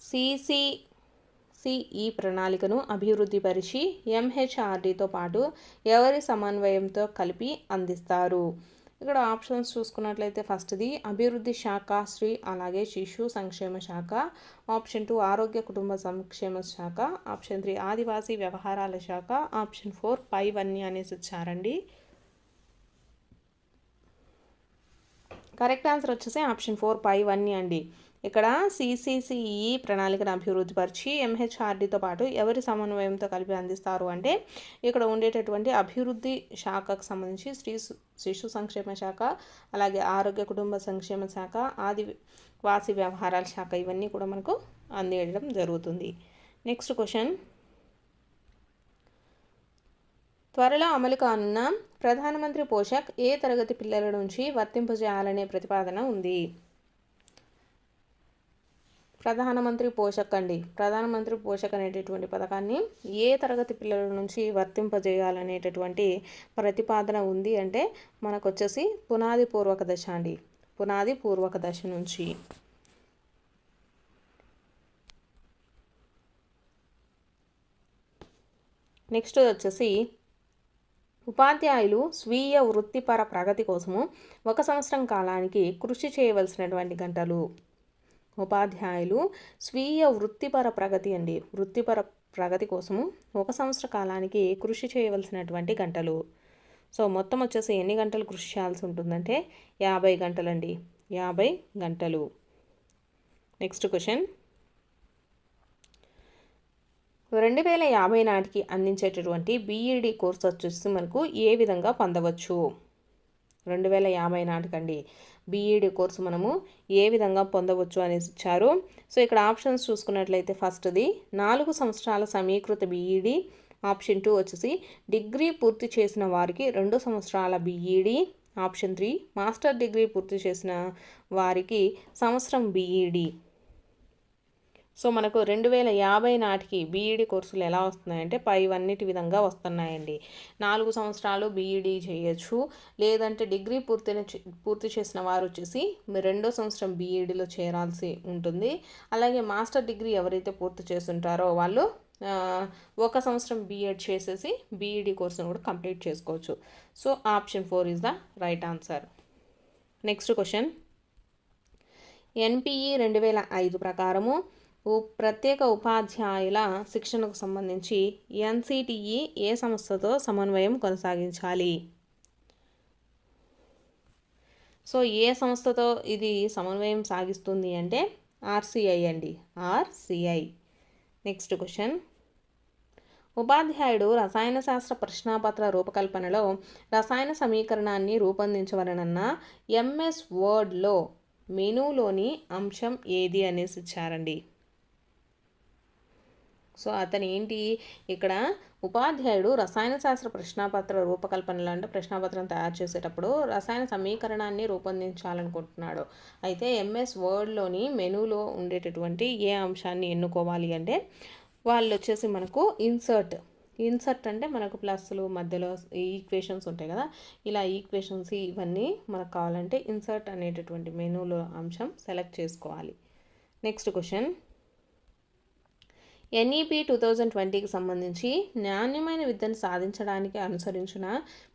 సిసిసిఈ ప్రణాళికను అభివృద్ధి పరిచి ఎంహెచ్ఆర్డితో పాటు ఎవరి సమన్వయంతో కలిపి అందిస్తారు? ఇక్కడ ఆప్షన్స్ చూసుకున్నట్లయితే ఫస్ట్ది అభివృద్ధి శాఖ శ్రీ అలాగే శిశు సంక్షేమ శాఖ, ఆప్షన్ 2 ఆరోగ్య కుటుంబ సంక్షేమ శాఖ, ఆప్షన్ 3 ఆదివాసీ వ్యవహారాల శాఖ, ఆప్షన్ 4 పైవన్నీ అనేసి ఇచ్చారండి. కరెక్ట్ ఆన్సర్ వచ్చేసి ఆప్షన్ 4 పైవన్నీ అండి. ఇక్కడ సిసిసిఈ ప్రణాళికను అభివృద్ధి పరిచి ఎంహెచ్ఆర్డితో పాటు ఎవరి సమన్వయంతో కలిపి అందిస్తారు అంటే ఇక్కడ ఉండేటటువంటి అభివృద్ధి శాఖకు సంబంధించి శిశు సంక్షేమ శాఖ అలాగే ఆరోగ్య కుటుంబ సంక్షేమ శాఖ, ఆదివాసీ వ్యవహారాల శాఖ ఇవన్నీ కూడా మనకు అందించడం జరుగుతుంది. నెక్స్ట్ క్వశ్చన్, త్వరలో అమలు కానున్న ప్రధానమంత్రి పోషక్ ఏ తరగతి పిల్లల నుంచి వర్తింపజేయాలనే ప్రతిపాదన ఉంది? ప్రధానమంత్రి పోషక్ అండి. ప్రధానమంత్రి పోషక్ అనేటటువంటి పథకాన్ని ఏ తరగతి పిల్లల నుంచి వర్తింపజేయాలనేటటువంటి ప్రతిపాదన ఉంది అంటే మనకు వచ్చేసి పునాది పూర్వక దశ అండి. పునాది పూర్వక దశ నుంచి. నెక్స్ట్ వచ్చేసి ఉపాధ్యాయులు స్వీయ వృత్తిపర ప్రగతి కోసము 1 సంవత్సరం కాలానికి కృషి చేయవలసినటువంటి గంటలు. ఉపాధ్యాయులు స్వీయ వృత్తిపర ప్రగతి కోసము 1 సంవత్సర కాలానికి కృషి చేయవలసినటువంటి గంటలు. సో మొత్తం వచ్చేసి ఎన్ని గంటలు కృషి చేయాల్సి ఉంటుందంటే 50 గంటలండి. 50 గంటలు. నెక్స్ట్ క్వశ్చన్, 2050 నాటికి అందించేటటువంటి బీఈడి కోర్స్ వచ్చేసి మనకు ఏ విధంగా పొందవచ్చు? 2050 నాటికండి బీఈడి కోర్సు మనము ఏ విధంగా పొందవచ్చు అనేసి ఇచ్చారు. సో ఇక్కడ ఆప్షన్స్ చూసుకున్నట్లయితే ఫస్ట్ది 4 సంవత్సరాల సమీకృత బీఈడి. ఆప్షన్ 2 వచ్చేసి డిగ్రీ పూర్తి చేసిన వారికి 2 సంవత్సరాల బీఈడి. ఆప్షన్ 3 మాస్టర్ డిగ్రీ పూర్తి చేసిన వారికి సంవత్సరం బీఈడి. సో మనకు 2050 నాటికి బీఈడి కోర్సులు ఎలా వస్తున్నాయంటే పైవన్నిటి విధంగా వస్తున్నాయండి. 4 సంవత్సరాలు బీఈడి చేయొచ్చు, లేదంటే డిగ్రీ పూర్తి చేసిన వారు వచ్చేసి 2వ సంవత్సరం బీఈడిలో చేరాల్సి ఉంటుంది. అలాగే మాస్టర్ డిగ్రీ ఎవరైతే పూర్తి చేస్తుంటారో వాళ్ళు 1 సంవత్సరం బీఎడ్ చేసేసి బీఈడి కోర్సును కూడా కంప్లీట్ చేసుకోవచ్చు. So option 4 is the right answer. Next question, NPE 2005 ప్రకారము ప్రత్యేక ఉపాధ్యాయుల శిక్షణకు సంబంధించి ఎన్సిటిఈ ఏ సంస్థతో సమన్వయం కొనసాగించాలి? సో ఏ సంస్థతో ఇది సమన్వయం సాగిస్తుంది అంటే ఆర్సిఐ అండి. ఆర్సిఐ. నెక్స్ట్ క్వశ్చన్, ఉపాధ్యాయుడు రసాయన శాస్త్ర ప్రశ్నాపత్ర రూపకల్పనలో రసాయన సమీకరణాన్ని రూపొందించవలనన్న ఎంఎస్ వర్డ్లో మెనూలోని అంశం ఏది అనేసి ఇచ్చారండి. సో అతను ఏంటి, ఇక్కడ ఉపాధ్యాయుడు రసాయన శాస్త్ర ప్రశ్నాపత్ర రూపకల్పనలో అంటే ప్రశ్నాపత్రం తయారు చేసేటప్పుడు రసాయన సమీకరణాన్ని రూపొందించాలనుకుంటున్నాడు. అయితే ఎంఎస్ వర్డ్లోని మెనూలో ఉండేటటువంటి ఏ అంశాన్ని ఎన్నుకోవాలి అంటే వాళ్ళు వచ్చేసి మనకు ఇన్సర్ట్ అంటే మనకు ప్లస్లు మధ్యలో ఈక్వేషన్స్ ఉంటాయి కదా, ఇలా ఈక్వేషన్స్ ఇవన్నీ మనకు కావాలంటే ఇన్సర్ట్ అనేటటువంటి మెనూలో అంశం సెలెక్ట్ చేసుకోవాలి. నెక్స్ట్ క్వశ్చన్, ఎన్ఈపి 2020కి సంబంధించి నాణ్యమైన విద్యను సాధించడానికి అనుసరించిన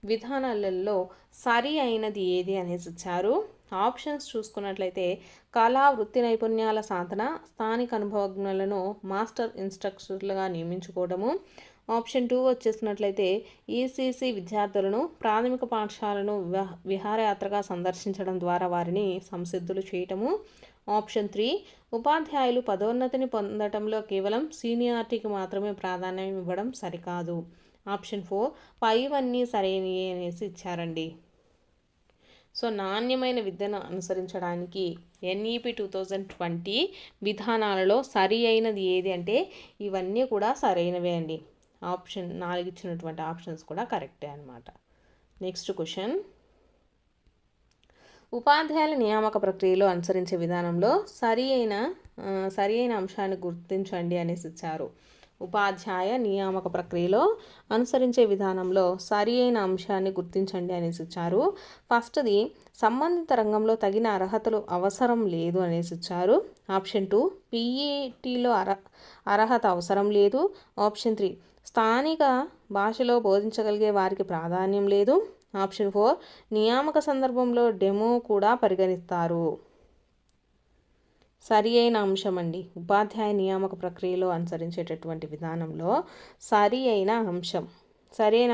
విధానాలలో సరి అయినది ఏది అనేసి ఇచ్చారు. ఆప్షన్స్ చూసుకున్నట్లయితే కళా వృత్తి నైపుణ్యాల సాధన, స్థానిక అనుభవజ్ఞులను మాస్టర్ ఇన్స్ట్రక్టర్లుగా నియమించుకోవడము. ఆప్షన్ 2 వచ్చేసినట్లయితే ఈసీసీ విద్యార్థులను ప్రాథమిక పాఠశాలను విహారయాత్రగా సందర్శించడం ద్వారా వారిని సంసిద్ధులు చేయటము. ఆప్షన్ 3 ఉపాధ్యాయులు పదోన్నతిని పొందడంలో కేవలం సీనియారిటీకి మాత్రమే ప్రాధాన్యం ఇవ్వడం సరికాదు. ఆప్షన్ 4 పైవన్నీ సరైనవి అనేసి ఇచ్చారండి. సో నాణ్యమైన విద్యను అనుసరించడానికి ఎన్ఈపి 2020 విధానాలలో సరి అయినది ఏది అంటే ఇవన్నీ కూడా సరైనవే అండి. ఆప్షన్ 4 ఇచ్చినటువంటి ఆప్షన్స్ కూడా కరెక్టే అనమాట. నెక్స్ట్ క్వశ్చన్, ఉపాధ్యాయుల నియామక ప్రక్రియలో అనుసరించే విధానంలో సరి అయిన అంశాన్ని గుర్తించండి అనేసి ఇచ్చారు. ఉపాధ్యాయ నియామక ప్రక్రియలో అనుసరించే విధానంలో సరి అయిన అంశాన్ని గుర్తించండి అనేసి ఇచ్చారు. ఫస్ట్ది సంబంధిత రంగంలో తగిన అర్హతలు అవసరం లేదు అనేసి ఇచ్చారు. ఆప్షన్ 2 పీఈటీలో అర్హత అవసరం లేదు. ఆప్షన్ 3 స్థానిక భాషలో బోధించగలిగే వారికి ప్రాధాన్యం లేదు. ఆప్షన్ 4 నియామక సందర్భంలో డెమో కూడా పరిగణిస్తారు. సరి అయిన అంశం అండి, ఉపాధ్యాయ నియామక ప్రక్రియలో అనుసరించేటటువంటి విధానంలో సరి అయిన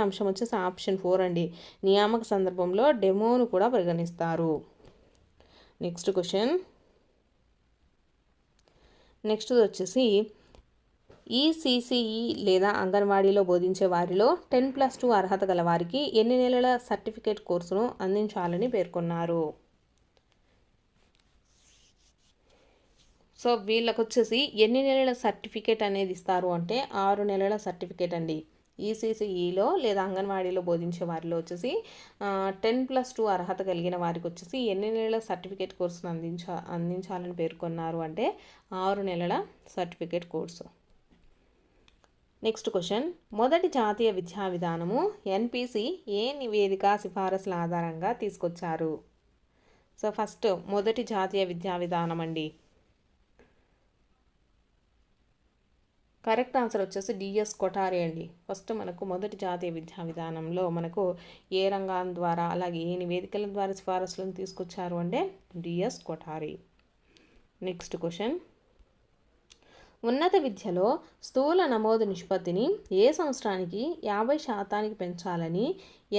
అంశం వచ్చేసి ఆప్షన్ 4 అండి. నియామక సందర్భంలో డెమోను కూడా పరిగణిస్తారు. నెక్స్ట్ క్వశ్చన్, నెక్స్ట్ వచ్చేసి ఈసీసీఈ లేదా అంగన్వాడీలో బోధించే వారిలో 10+2 అర్హత గల వారికి ఎన్ని నెలల సర్టిఫికేట్ కోర్సును అందించాలని పేర్కొన్నారు. సో వీళ్ళకి వచ్చేసి ఎన్ని నెలల సర్టిఫికేట్ అనేది ఇస్తారు అంటే 6 నెలల సర్టిఫికేట్ అండి. ఈసీసీఈలో లేదా అంగన్వాడీలో బోధించే వారిలో వచ్చేసి 10+2 అర్హత కలిగిన వారికి వచ్చేసి ఎన్ని నెలల సర్టిఫికేట్ కోర్సును అందించాలని పేర్కొన్నారు అంటే 6 నెలల సర్టిఫికేట్ కోర్సు. నెక్స్ట్ క్వశ్చన్, మొదటి జాతీయ విద్యా విధానము ఎన్పిసి ఏ నివేదిక సిఫారసుల ఆధారంగా తీసుకొచ్చారు? సో ఫస్ట్ మొదటి జాతీయ విద్యా విధానం అండి. కరెక్ట్ ఆన్సర్ వచ్చేసి డిఎస్ కొఠారి అండి. ఫస్ట్ మనకు మొదటి జాతీయ విద్యా విధానంలో మనకు ఏ రంగాల ద్వారా అలాగే ఏ నివేదికల ద్వారా సిఫారసులను తీసుకొచ్చారు అంటే డిఎస్ కొఠారి. నెక్స్ట్ క్వశ్చన్, ఉన్నత విద్యలో స్థూల నమోదు నిష్పత్తిని ఏ సంవత్సరానికి 50% పెంచాలని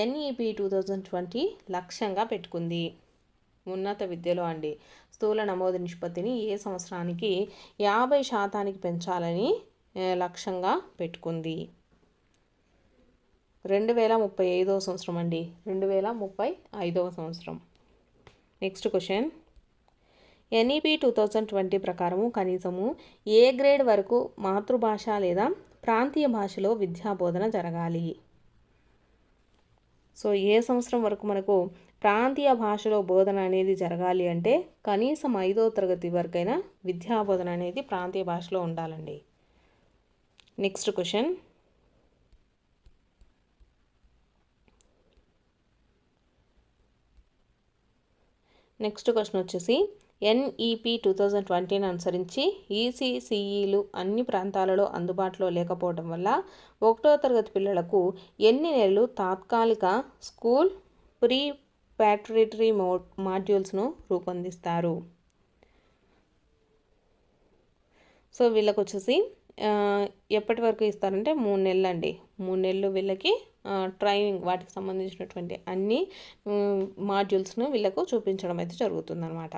NEP 2020 లక్ష్యంగా పెట్టుకుంది? ఉన్నత విద్యలో అండి స్థూల నమోదు నిష్పత్తిని ఏ సంవత్సరానికి 50% పెంచాలని లక్ష్యంగా పెట్టుకుంది? 2035 సంవత్సరం అండి. 2035 సంవత్సరం. నెక్స్ట్ క్వశ్చన్, NEP 2020 ప్రకారము కనీసము ఏ గ్రేడ్ వరకు మాతృభాష లేదా ప్రాంతీయ భాషలో విద్యా బోధన జరగాలి? సో ఏ సంవత్సరం వరకు మనకు ప్రాంతీయ భాషలో బోధన అనేది జరగాలి అంటే కనీసం 5వ తరగతి వరకైనా విద్యా బోధన అనేది ప్రాంతీయ భాషలో ఉండాలండి. నెక్స్ట్ క్వశ్చన్, వచ్చేసి NEP 2020ని అనుసరించి ECCEలు అన్ని ప్రాంతాలలో అందుబాటులో లేకపోవడం వల్ల 1వ తరగతి పిల్లలకు ఎన్ని నెలలు తాత్కాలిక స్కూల్ ప్రీ ప్యాటరేటరీ మాడ్యూల్స్ను రూపొందిస్తారు? సో వీళ్ళకి వచ్చేసి ఎప్పటి వరకు ఇస్తారంటే 3 నెలలు అండి. 3 నెలలు వీళ్ళకి ట్రైనింగ్ వాటికి సంబంధించినటువంటి అన్ని మాడ్యూల్స్ను వీళ్ళకు చూపించడం అయితే జరుగుతుందన్నమాట.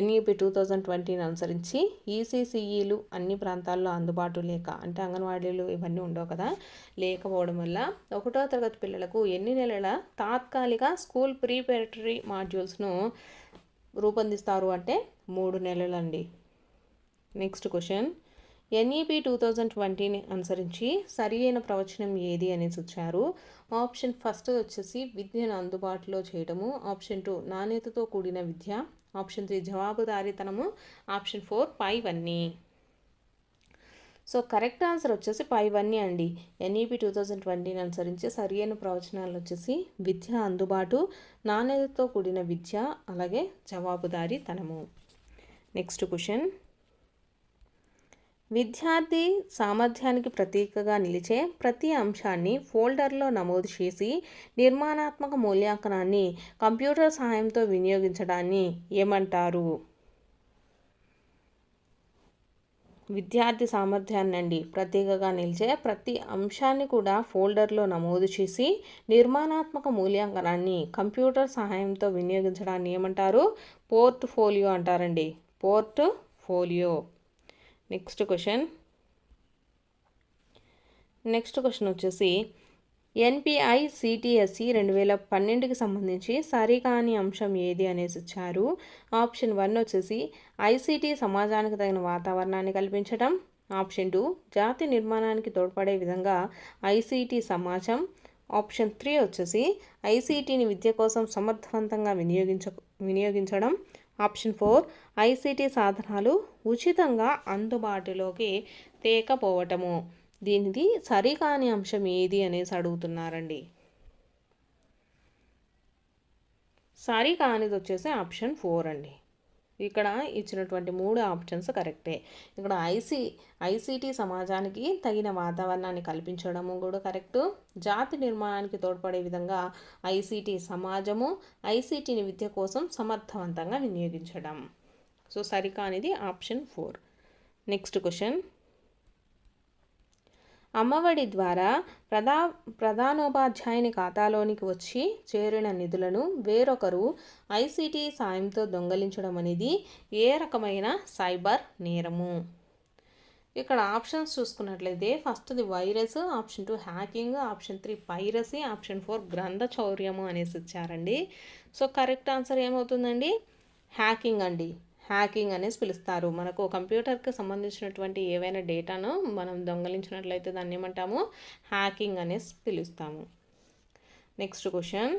NEP 2020ని అనుసరించి ECCEలు అన్ని ప్రాంతాల్లో అందుబాటు లేక అంటే అంగన్వాడీలు ఇవన్నీ ఉండవు కదా, లేకపోవడం వల్ల 1వ తరగతి పిల్లలకు ఎన్ని నెలల తాత్కాలిక స్కూల్ ప్రిపరేటరీ మాడ్యూల్స్ను రూపొందిస్తారు అంటే 3 నెలలండి. నెక్స్ట్ క్వశ్చన్, NEP 2020ని అనుసరించి సరి అయిన ప్రవచనం ఏది అనేసి వచ్చారు. ఆప్షన్ ఫస్ట్ వచ్చేసి విద్యను అందుబాటులో చేయడము, ఆప్షన్ 2 నాణ్యతతో కూడిన విద్య, ఆప్షన్ 3 జవాబుదారీతనము, ఆప్షన్ 4 పైవన్నీ. సో కరెక్ట్ ఆన్సర్ వచ్చేసి పైవన్నీ అండి. NEP 2020ని అనుసరించి సరి అయిన ప్రవచనాలు వచ్చేసి విద్య అందుబాటు, నాణ్యతతో కూడిన విద్య, అలాగే జవాబుదారీతనము. నెక్స్ట్ క్వశ్చన్, విద్యార్థి సామర్థ్యానికి ప్రతీకగా నిలిచే ప్రతి అంశాన్ని ఫోల్డర్లో నమోదు చేసి నిర్మాణాత్మక మూల్యాంకనాన్ని కంప్యూటర్ సహాయంతో వినియోగించడాన్ని ఏమంటారు? విద్యార్థి సామర్థ్యాన్ని అండి ప్రతీకగా నిలిచే ప్రతి అంశాన్ని కూడా ఫోల్డర్లో నమోదు చేసి నిర్మాణాత్మక మూల్యాంకనాన్ని కంప్యూటర్ సహాయంతో వినియోగించడాన్ని ఏమంటారు? పోర్ట్ఫోలియో అంటారండి. పోర్ట్ఫోలియో. నెక్స్ట్ క్వశ్చన్ వచ్చేసి NPI CTSE 2012కి సంబంధించి సరికాని అంశం ఏది అనేసి ఇచ్చారు. ఆప్షన్ 1 వచ్చేసి ICT సమాజానికి తగిన వాతావరణాన్ని కల్పించడం, ఆప్షన్ 2 జాతి నిర్మాణానికి తోడ్పడే విధంగా ICT సమాజం, ఆప్షన్ 3 వచ్చేసి ICTని విద్య కోసం సమర్థవంతంగా వినియోగించడం, ఆప్షన్ 4 ICT సాధనాలు ఉచితంగా అందుబాటులోకి తేకపోవటము. దీనిది సరికాని అంశం ఏది అనేసి అడుగుతున్నారండి. సరికానిది వచ్చేసి ఆప్షన్ 4 అండి. ఇక్కడ ఇచ్చినటువంటి 3 ఆప్షన్స్ కరెక్టే. ఇక్కడ ICT సమాజానికి తగిన వాతావరణాన్ని కల్పించడము కూడా కరెక్టు, జాతి నిర్మాణానికి తోడ్పడే విధంగా ICT సమాజము, ICTని విద్య కోసం సమర్థవంతంగా వినియోగించడం. సో సరికానిది ఆప్షన్ 4. నెక్స్ట్ క్వశ్చన్, అమ్మఒడి ద్వారా ప్రధానోపాధ్యాయుని ఖాతాలోనికి వచ్చి చేరిన నిధులను వేరొకరు ICT సాయంతో దొంగలించడం అనేది ఏ రకమైన సైబర్ నేరము? ఇక్కడ ఆప్షన్స్ చూసుకున్నట్లయితే ఫస్ట్ది virus, option 2 hacking, option 3 piracy, option 4 గ్రంథ చౌర్యము అనేసి ఇచ్చారండి. సో కరెక్ట్ ఆన్సర్ ఏమవుతుందండి? హ్యాకింగ్ అండి. హ్యాకింగ్ అనేసి పిలుస్తారు. మనకు కంప్యూటర్కి సంబంధించినటువంటి ఏవైనా డేటాను మనం దొంగలించినట్లయితే దాన్ని ఏమంటాము? హ్యాకింగ్ అనేసి పిలుస్తాము. నెక్స్ట్ క్వశ్చన్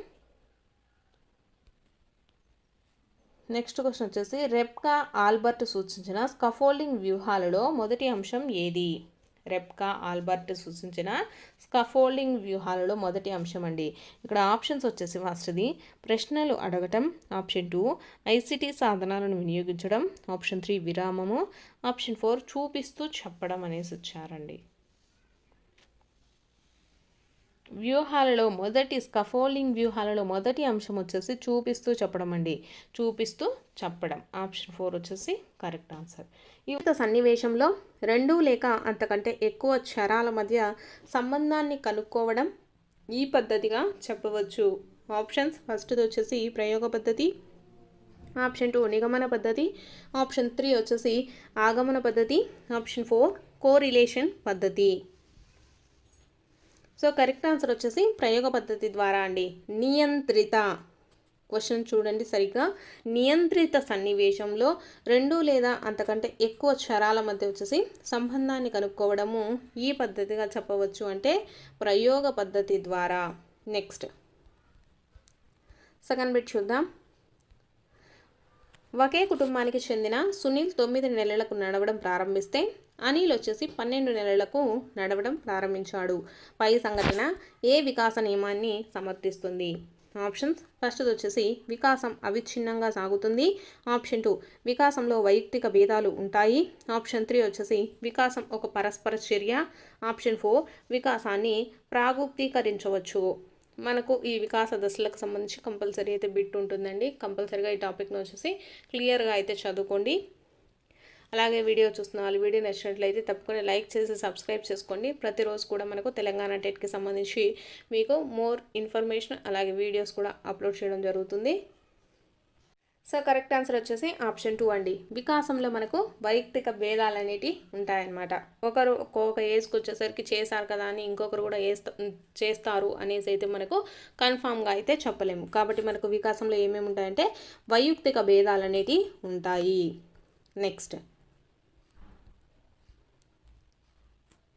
వచ్చేసి రెబ్కా ఆల్బర్ట్ సూచించిన స్కాఫోల్డింగ్ వ్యూహాలలో మొదటి అంశం ఏది? రెబ్కా ఆల్బర్ట్ సూచించిన స్కాఫోల్డింగ్ వ్యూహాలలో మొదటి అంశం అండి. ఇక్కడ ఆప్షన్స్ వచ్చేసి ఫస్ట్ది ప్రశ్నలు అడగటం, ఆప్షన్ 2 ICT సాధనాలను వినియోగించడం, ఆప్షన్ 3 విరామము, ఆప్షన్ 4 చూపిస్తూ చెప్పడం అనేసి ఇచ్చారండి. వ్యూహాలలో మొదటి స్కఫోల్డింగ్ వ్యూహాలలో మొదటి అంశం వచ్చేసి చూపిస్తూ చెప్పడం అండి. చూపిస్తూ చెప్పడం. ఆప్షన్ 4 వచ్చేసి కరెక్ట్ ఆన్సర్. ఈ సన్నివేశంలో 2 లేక అంతకంటే ఎక్కువ క్షరాల మధ్య సంబంధాన్ని కనుక్కోవడం ఈ పద్ధతిగా చెప్పవచ్చు. ఆప్షన్స్ ఫస్ట్ది వచ్చేసి ప్రయోగ పద్ధతి, ఆప్షన్ 2 నిగమన పద్ధతి, ఆప్షన్ 3 వచ్చేసి ఆగమన పద్ధతి, ఆప్షన్ 4 కోరిలేషన్ పద్ధతి. సో కరెక్ట్ ఆన్సర్ వచ్చేసి ప్రయోగ పద్ధతి ద్వారా అండి. నియంత్రిత క్వశ్చన్ చూడండి సరిగ్గా. నియంత్రిత సన్నివేశంలో 2 లేదా అంతకంటే ఎక్కువ క్షరాల మధ్య వచ్చేసి సంబంధాన్ని కనుక్కోవడము ఈ పద్ధతిగా చెప్పవచ్చు అంటే ప్రయోగ పద్ధతి ద్వారా. నెక్స్ట్ సెకండ్ బిట్ చూద్దాం. ఒకే కుటుంబానికి చెందిన సునీల్ 9 నెలలకు నడవడం ప్రారంభిస్తే అనిల్ వచ్చేసి 12 నెలలకు నడవడం ప్రారంభించాడు. పై సంఘటన ఏ వికాస నియమాన్ని సమర్థిస్తుంది? ఆప్షన్స్ ఫస్ట్ వచ్చేసి వికాసం అవిచ్ఛిన్నంగా సాగుతుంది, ఆప్షన్ 2 వికాసంలో వైయక్తిక భేదాలు ఉంటాయి, ఆప్షన్ 3 వచ్చేసి వికాసం ఒక పరస్పర చర్య, ఆప్షన్ 4 వికాసాన్ని ప్రాగుప్తీకరించవచ్చు. మనకు ఈ వికాస దశలకు సంబంధించి కంపల్సరీ అయితే బిట్ ఉంటుందండి. కంపల్సరీగా ఈ టాపిక్ను వచ్చేసి క్లియర్గా అయితే చదువుకోండి. అలాగే వీడియో చూస్తున్న వాళ్ళు వీడియో నచ్చినట్లయితే తప్పకుండా లైక్ చేసి సబ్స్క్రైబ్ చేసుకోండి. ప్రతిరోజు కూడా మనకు తెలంగాణ టెట్కి సంబంధించి మీకు మోర్ ఇన్ఫర్మేషన్ అలాగే వీడియోస్ కూడా అప్లోడ్ చేయడం జరుగుతుంది. సో కరెక్ట్ ఆన్సర్ వచ్చేసి ఆప్షన్ 2 అండి. వికాసంలో మనకు వైయక్తిక భేదాలు అనేటివి ఉంటాయన్నమాట. ఒకరు ఒక్కొక్క ఏజ్కి వచ్చేసరికి చేశారు కదా అని ఇంకొకరు కూడా చేస్తారు అనేసి అయితే మనకు కన్ఫామ్గా అయితే చెప్పలేము. కాబట్టి మనకు వికాసంలో ఏమేమి ఉంటాయంటే వైయక్తిక భేదాలు అనేటివి ఉంటాయి.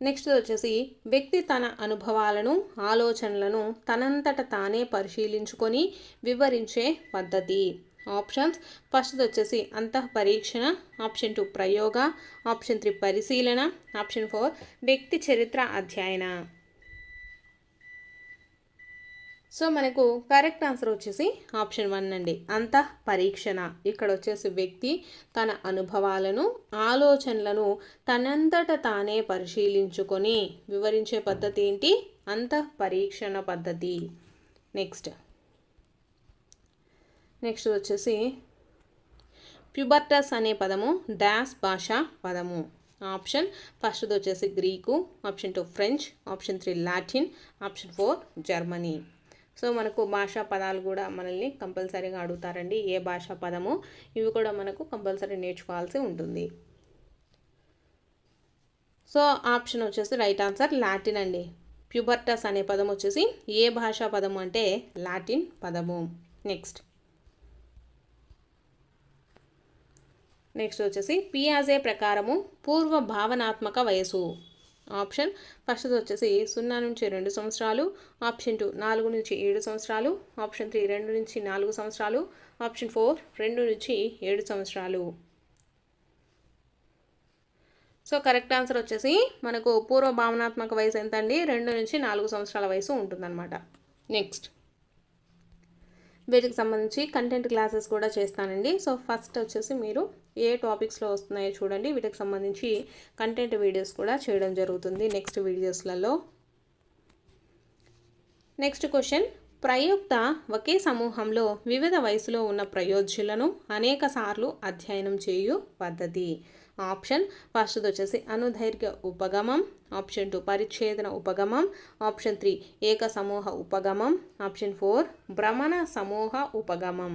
నెక్స్ట్ వచ్చేసి వ్యక్తి తన అనుభవాలను ఆలోచనలను తనంతట తానే పరిశీలించుకొని వివరించే పద్ధతి. ఆప్షన్స్ ఫస్ట్ వచ్చేసి అంతఃపరీక్షణ, ఆప్షన్ 2 ప్రయోగ, ఆప్షన్ 3 పరిశీలన, ఆప్షన్ 4 వ్యక్తి చరిత్ర అధ్యయన. సో మనకు కరెక్ట్ ఆన్సర్ వచ్చేసి ఆప్షన్ 1 అండి. అంతఃపరీక్షణ. ఇక్కడ వచ్చేసి వ్యక్తి తన అనుభవాలను ఆలోచనలను తనంతట తానే పరిశీలించుకొని వివరించే పద్ధతి ఏంటి? అంతఃపరీక్షణ పద్ధతి. నెక్స్ట్ వచ్చేసి ప్యూబర్టస్ అనే పదము డాష్ భాషా పదము. ఆప్షన్ ఫస్ట్ వచ్చేసి Greek, option 2 French, option 3 Latin, option 4 Germany. So మనకు భాషా పదాలు కూడా మనల్ని కంపల్సరీగా అడుగుతారండి. ఏ భాషా పదము ఇవి కూడా మనకు కంపల్సరీ నేర్చుకోవాల్సి ఉంటుంది. సో ఆప్షన్ వచ్చేసి రైట్ ఆన్సర్ లాటిన్ అండి. ప్యూబర్టస్ అనే పదం వచ్చేసి ఏ భాషా పదము అంటే లాటిన్ పదము. నెక్స్ట్ వచ్చేసి పియాజే ప్రకారము పూర్వ భావనాత్మక వయసు. ఆప్షన్ ఫస్ట్ వచ్చేసి 0 నుంచి 2 సంవత్సరాలు, ఆప్షన్ 2 4 నుంచి 7 సంవత్సరాలు, ఆప్షన్ 3 2 నుంచి 4 సంవత్సరాలు, ఆప్షన్ 4 2 నుంచి 7 సంవత్సరాలు. సో కరెక్ట్ ఆన్సర్ వచ్చేసి మనకు పూర్వ భావనాత్మక వయసు ఎంత అండి? 2 నుంచి 4 సంవత్సరాల వయసు ఉంటుందన్నమాట. నెక్స్ట్ వీటికి సంబంధించి కంటెంట్ క్లాసెస్ కూడా చేస్తానండి. సో ఫస్ట్ వచ్చేసి మీరు ఏ టాపిక్స్లో వస్తున్నాయో చూడండి. వీటికి సంబంధించి కంటెంట్ వీడియోస్ కూడా చేయడం జరుగుతుంది నెక్స్ట్ వీడియోస్లలో. నెక్స్ట్ క్వశ్చన్, ప్రయుక్త ఒకే సమూహంలో వివిధ వయసులో ఉన్న ప్రయోజ్యులను అనేక సార్లు అధ్యయనం చేయు పద్ధతి. ఆప్షన్ ఫస్ట్ వచ్చేసి అనుదైర్ఘ్య ఉపగమం, ఆప్షన్ 2 పరిచ్ఛేదన ఉపగమం, ఆప్షన్ 3 ఏక సమూహ ఉపగమం, ఆప్షన్ 4 భ్రమణ సమూహ ఉపగమం.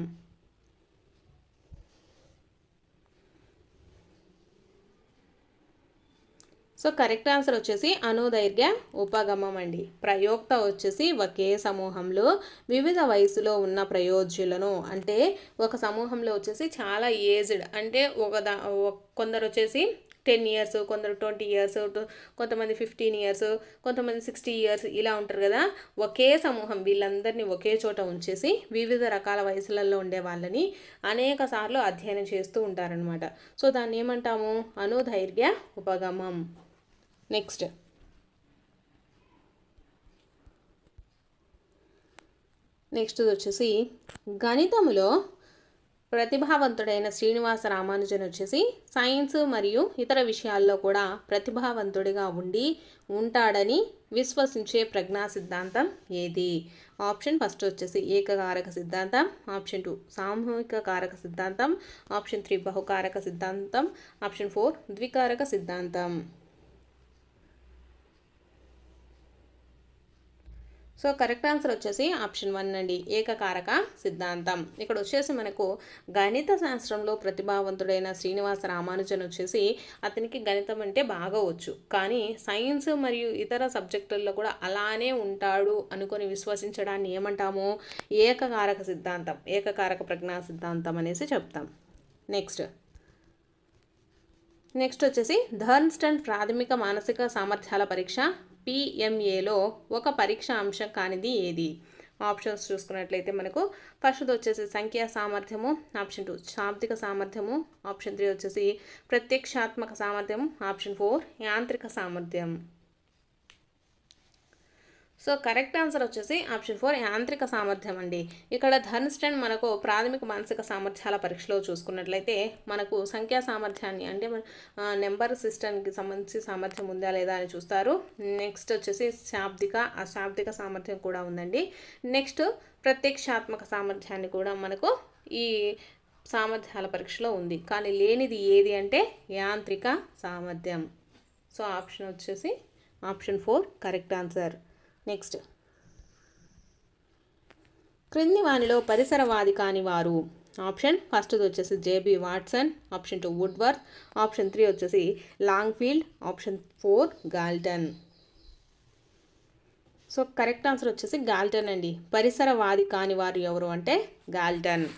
సో కరెక్ట్ ఆన్సర్ వచ్చేసి అనుదైర్ఘ్య ఉపగమం అండి. ప్రయోక్త వచ్చేసి ఒకే సమూహంలో వివిధ వయసులో ఉన్న ప్రయోజ్యులను, అంటే ఒక సమూహంలో వచ్చేసి చాలా ఏజ్డ్, అంటే కొందరు వచ్చేసి 10 years, కొందరు 20 years, కొంతమంది 15 years, కొంతమంది 60 years ఇలా ఉంటారు కదా. ఒకే సమూహం వీళ్ళందరినీ ఒకే చోట ఉంచేసి వివిధ రకాల వయసులలో ఉండే వాళ్ళని అనేక సార్లు అధ్యయనం చేస్తూ ఉంటారనమాట. సో దాన్ని ఏమంటాము? అనుదైర్ఘ్య ఉపగమం. నెక్స్ట్ వచ్చేసి గణితములో ప్రతిభావంతుడైన శ్రీనివాస రామానుజన్ వచ్చేసి సైన్స్ మరియు ఇతర విషయాల్లో కూడా ప్రతిభావంతుడిగా ఉంటాడని విశ్వసించే ప్రజ్ఞా సిద్ధాంతం ఏది? ఆప్షన్ ఫస్ట్ వచ్చేసి ఏకకారక సిద్ధాంతం, ఆప్షన్ 2 సామూహిక కారక సిద్ధాంతం, ఆప్షన్ 3 బహుకారక సిద్ధాంతం, ఆప్షన్ 4 ద్వికారక సిద్ధాంతం. సో కరెక్ట్ ఆన్సర్ వచ్చేసి ఆప్షన్ 1 అండి, ఏకకారక సిద్ధాంతం. ఇక్కడ వచ్చేసి మనకు గణిత శాస్త్రంలో ప్రతిభావంతుడైన శ్రీనివాస రామానుజన్ వచ్చేసి అతనికి గణితం అంటే బాగా వచ్చు, కానీ సైన్స్ మరియు ఇతర సబ్జెక్టుల్లో కూడా అలానే ఉంటాడు అనుకొని విశ్వసించడాన్ని ఏమంటాము? ఏకకారక సిద్ధాంతం, ఏకకారక ప్రజ్ఞా సిద్ధాంతం అనేసి చెప్తాం. నెక్స్ట్ వచ్చేసి థర్న్స్టన్ ప్రాథమిక మానసిక సామర్థ్యాల పరీక్ష PMAలో ఒక పరీక్ష అంశం కానిది ఏది? ఆప్షన్స్ చూసుకున్నట్లయితే మనకు ఫస్ట్ వచ్చేసి సంఖ్యా సామర్థ్యము, ఆప్షన్ 2 శాబ్దిక సామర్థ్యము, ఆప్షన్ 3 వచ్చేసి ప్రత్యక్షాత్మక సామర్థ్యం, ఆప్షన్ 4 యాంత్రిక సామర్థ్యం. సో కరెక్ట్ ఆన్సర్ వచ్చేసి ఆప్షన్ 4 యాంత్రిక సామర్థ్యం అండి. ఇక్కడ థర్న్స్టన్ మనకు ప్రాథమిక మానసిక సామర్థ్యాల పరీక్షలో చూసుకున్నట్లయితే మనకు సంఖ్యా సామర్థ్యాన్ని అంటే నెంబర్ సిస్టమ్కి సంబంధించి సామర్థ్యం ఉందా లేదా అని చూస్తారు. నెక్స్ట్ వచ్చేసి అశాబ్దిక సామర్థ్యం కూడా ఉందండి. నెక్స్ట్ ప్రత్యక్షాత్మక సామర్థ్యాన్ని కూడా మనకు ఈ సామర్థ్యాల పరీక్షలో ఉంది, కానీ లేనిది ఏది అంటే యాంత్రిక సామర్థ్యం. సో ఆప్షన్ వచ్చేసి ఆప్షన్ 4 కరెక్ట్ ఆన్సర్. నెక్స్ట్ క్రింది వానిలో పరిసరవాది కాని వారు? ఆప్షన్ ఫస్ట్ వచ్చేసి JB Watson, option 2 Woodworth, option 3 వచ్చేసి Langfeld, option 4 Galton. So correct answer వచ్చేసి గాల్టన్ అండి. పరిసరవాది కాని వారు ఎవరు అంటే గాల్టన్.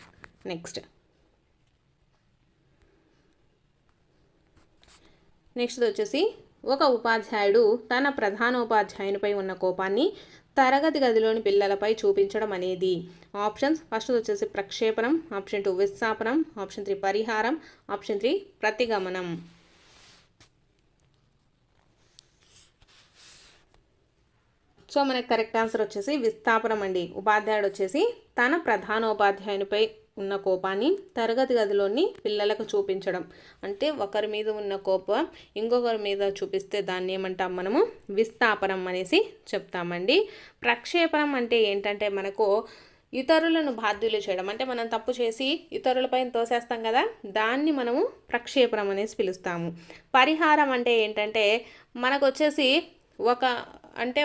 నెక్స్ట్ వచ్చేసి ఒక ఉపాధ్యాయుడు తన ప్రధానోపాధ్యాయునిపై ఉన్న కోపాన్ని తరగతి గదిలోని పిల్లలపై చూపించడం అనేది? ఆప్షన్స్ ఫస్ట్ వచ్చేసి ప్రక్షేపణం, ఆప్షన్ 2 విస్థాపనం, ఆప్షన్ 3 పరిహారం, ఆప్షన్ 3 ప్రతిగమనం. సో మనకి కరెక్ట్ ఆన్సర్ వచ్చేసి విస్థాపనం అండి. ఉపాధ్యాయుడు వచ్చేసి తన ప్రధానోపాధ్యాయునిపై ఉన్న కోపాన్ని తరగతి గదిలోని పిల్లలకు చూపించడం, అంటే ఒకరి మీద ఉన్న కోపం ఇంకొకరి మీద చూపిస్తే దాన్ని ఏమంటాం మనము? విస్థాపనం అనేసి చెప్తామండి. ప్రక్షేపణం అంటే ఏంటంటే మనకు ఇతరులను బాధ్యులు చేయడం, అంటే మనం తప్పు చేసి ఇతరులపైన తోసేస్తాం కదా, దాన్ని మనము ప్రక్షేపణం అనేసి పిలుస్తాము. పరిహారం అంటే ఏంటంటే మనకు వచ్చేసి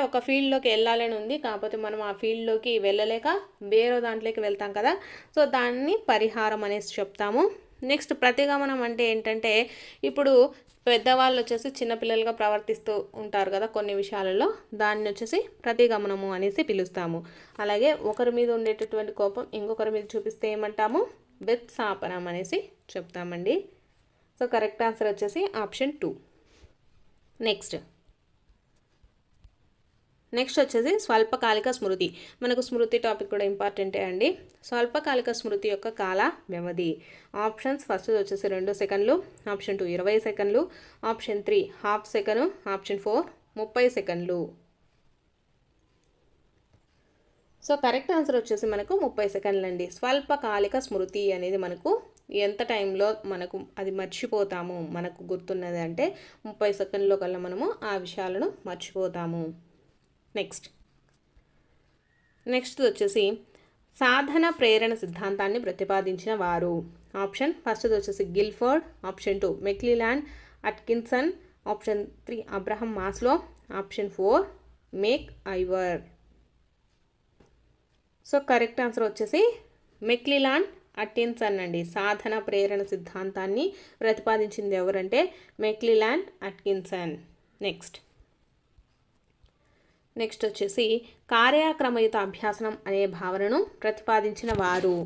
ఒక ఫీల్డ్లోకి వెళ్ళాలని ఉంది, కాకపోతే మనం ఆ ఫీల్డ్లోకి వెళ్ళలేక వేరే దాంట్లోకి వెళ్తాం కదా, సో దాన్ని పరిహారం అనేసి చెప్తాము. నెక్స్ట్ ప్రతిగమనం అంటే ఏంటంటే ఇప్పుడు పెద్దవాళ్ళు వచ్చేసి చిన్నపిల్లలుగా ప్రవర్తిస్తూ ఉంటారు కదా కొన్ని విషయాలలో, దాన్ని వచ్చేసి ప్రతిగమనము అనేసి పిలుస్తాము. అలాగే ఒకరి మీద ఉండేటటువంటి కోపం ఇంకొకరి మీద చూపిస్తే ఏమంటాము? విస్థాపనం అనేసి చెప్తామండి. సో కరెక్ట్ ఆన్సర్ వచ్చేసి ఆప్షన్ 2. నెక్స్ట్ వచ్చేసి స్వల్పకాలిక స్మృతి. మనకు స్మృతి టాపిక్ కూడా ఇంపార్టెంటే అండి. స్వల్పకాలిక స్మృతి యొక్క కాల వ్యవధి. ఆప్షన్స్ ఫస్ట్ వచ్చేసి 2 సెకండ్లు, ఆప్షన్ 2 20 సెకండ్లు, ఆప్షన్ 3 హాఫ్ సెకండ్, ఆప్షన్ 4 30 సెకండ్లు. సో కరెక్ట్ ఆన్సర్ వచ్చేసి మనకు 30 సెకండ్లు అండి. స్వల్పకాలిక స్మృతి అనేది మనకు ఎంత టైంలో మనకు అది మర్చిపోతాము, మనకు గుర్తున్నది అంటే 30 సెకండ్లో కల్లా మనము ఆ విషయాలను మర్చిపోతాము. నెక్స్ట్ వచ్చేసి సాధన ప్రేరణ సిద్ధాంతాన్ని ప్రతిపాదించిన వారు? ఆప్షన్ ఫస్ట్ వచ్చేసి Guilford, option 2 McClelland Atkinson, option 3 Abraham Maslow, option 4 MacIver. So correct answer వచ్చేసి మెక్లిలాండ్ అట్కిన్సన్ అండి. సాధన ప్రేరణ సిద్ధాంతాన్ని ప్రతిపాదించింది ఎవరంటే మెక్లిలాండ్ అట్కిన్సన్. నెక్స్ట్ వచ్చేసి కార్యక్రమయుత అభ్యాసనం అనే భావనను ప్రతిపాదించిన వారు?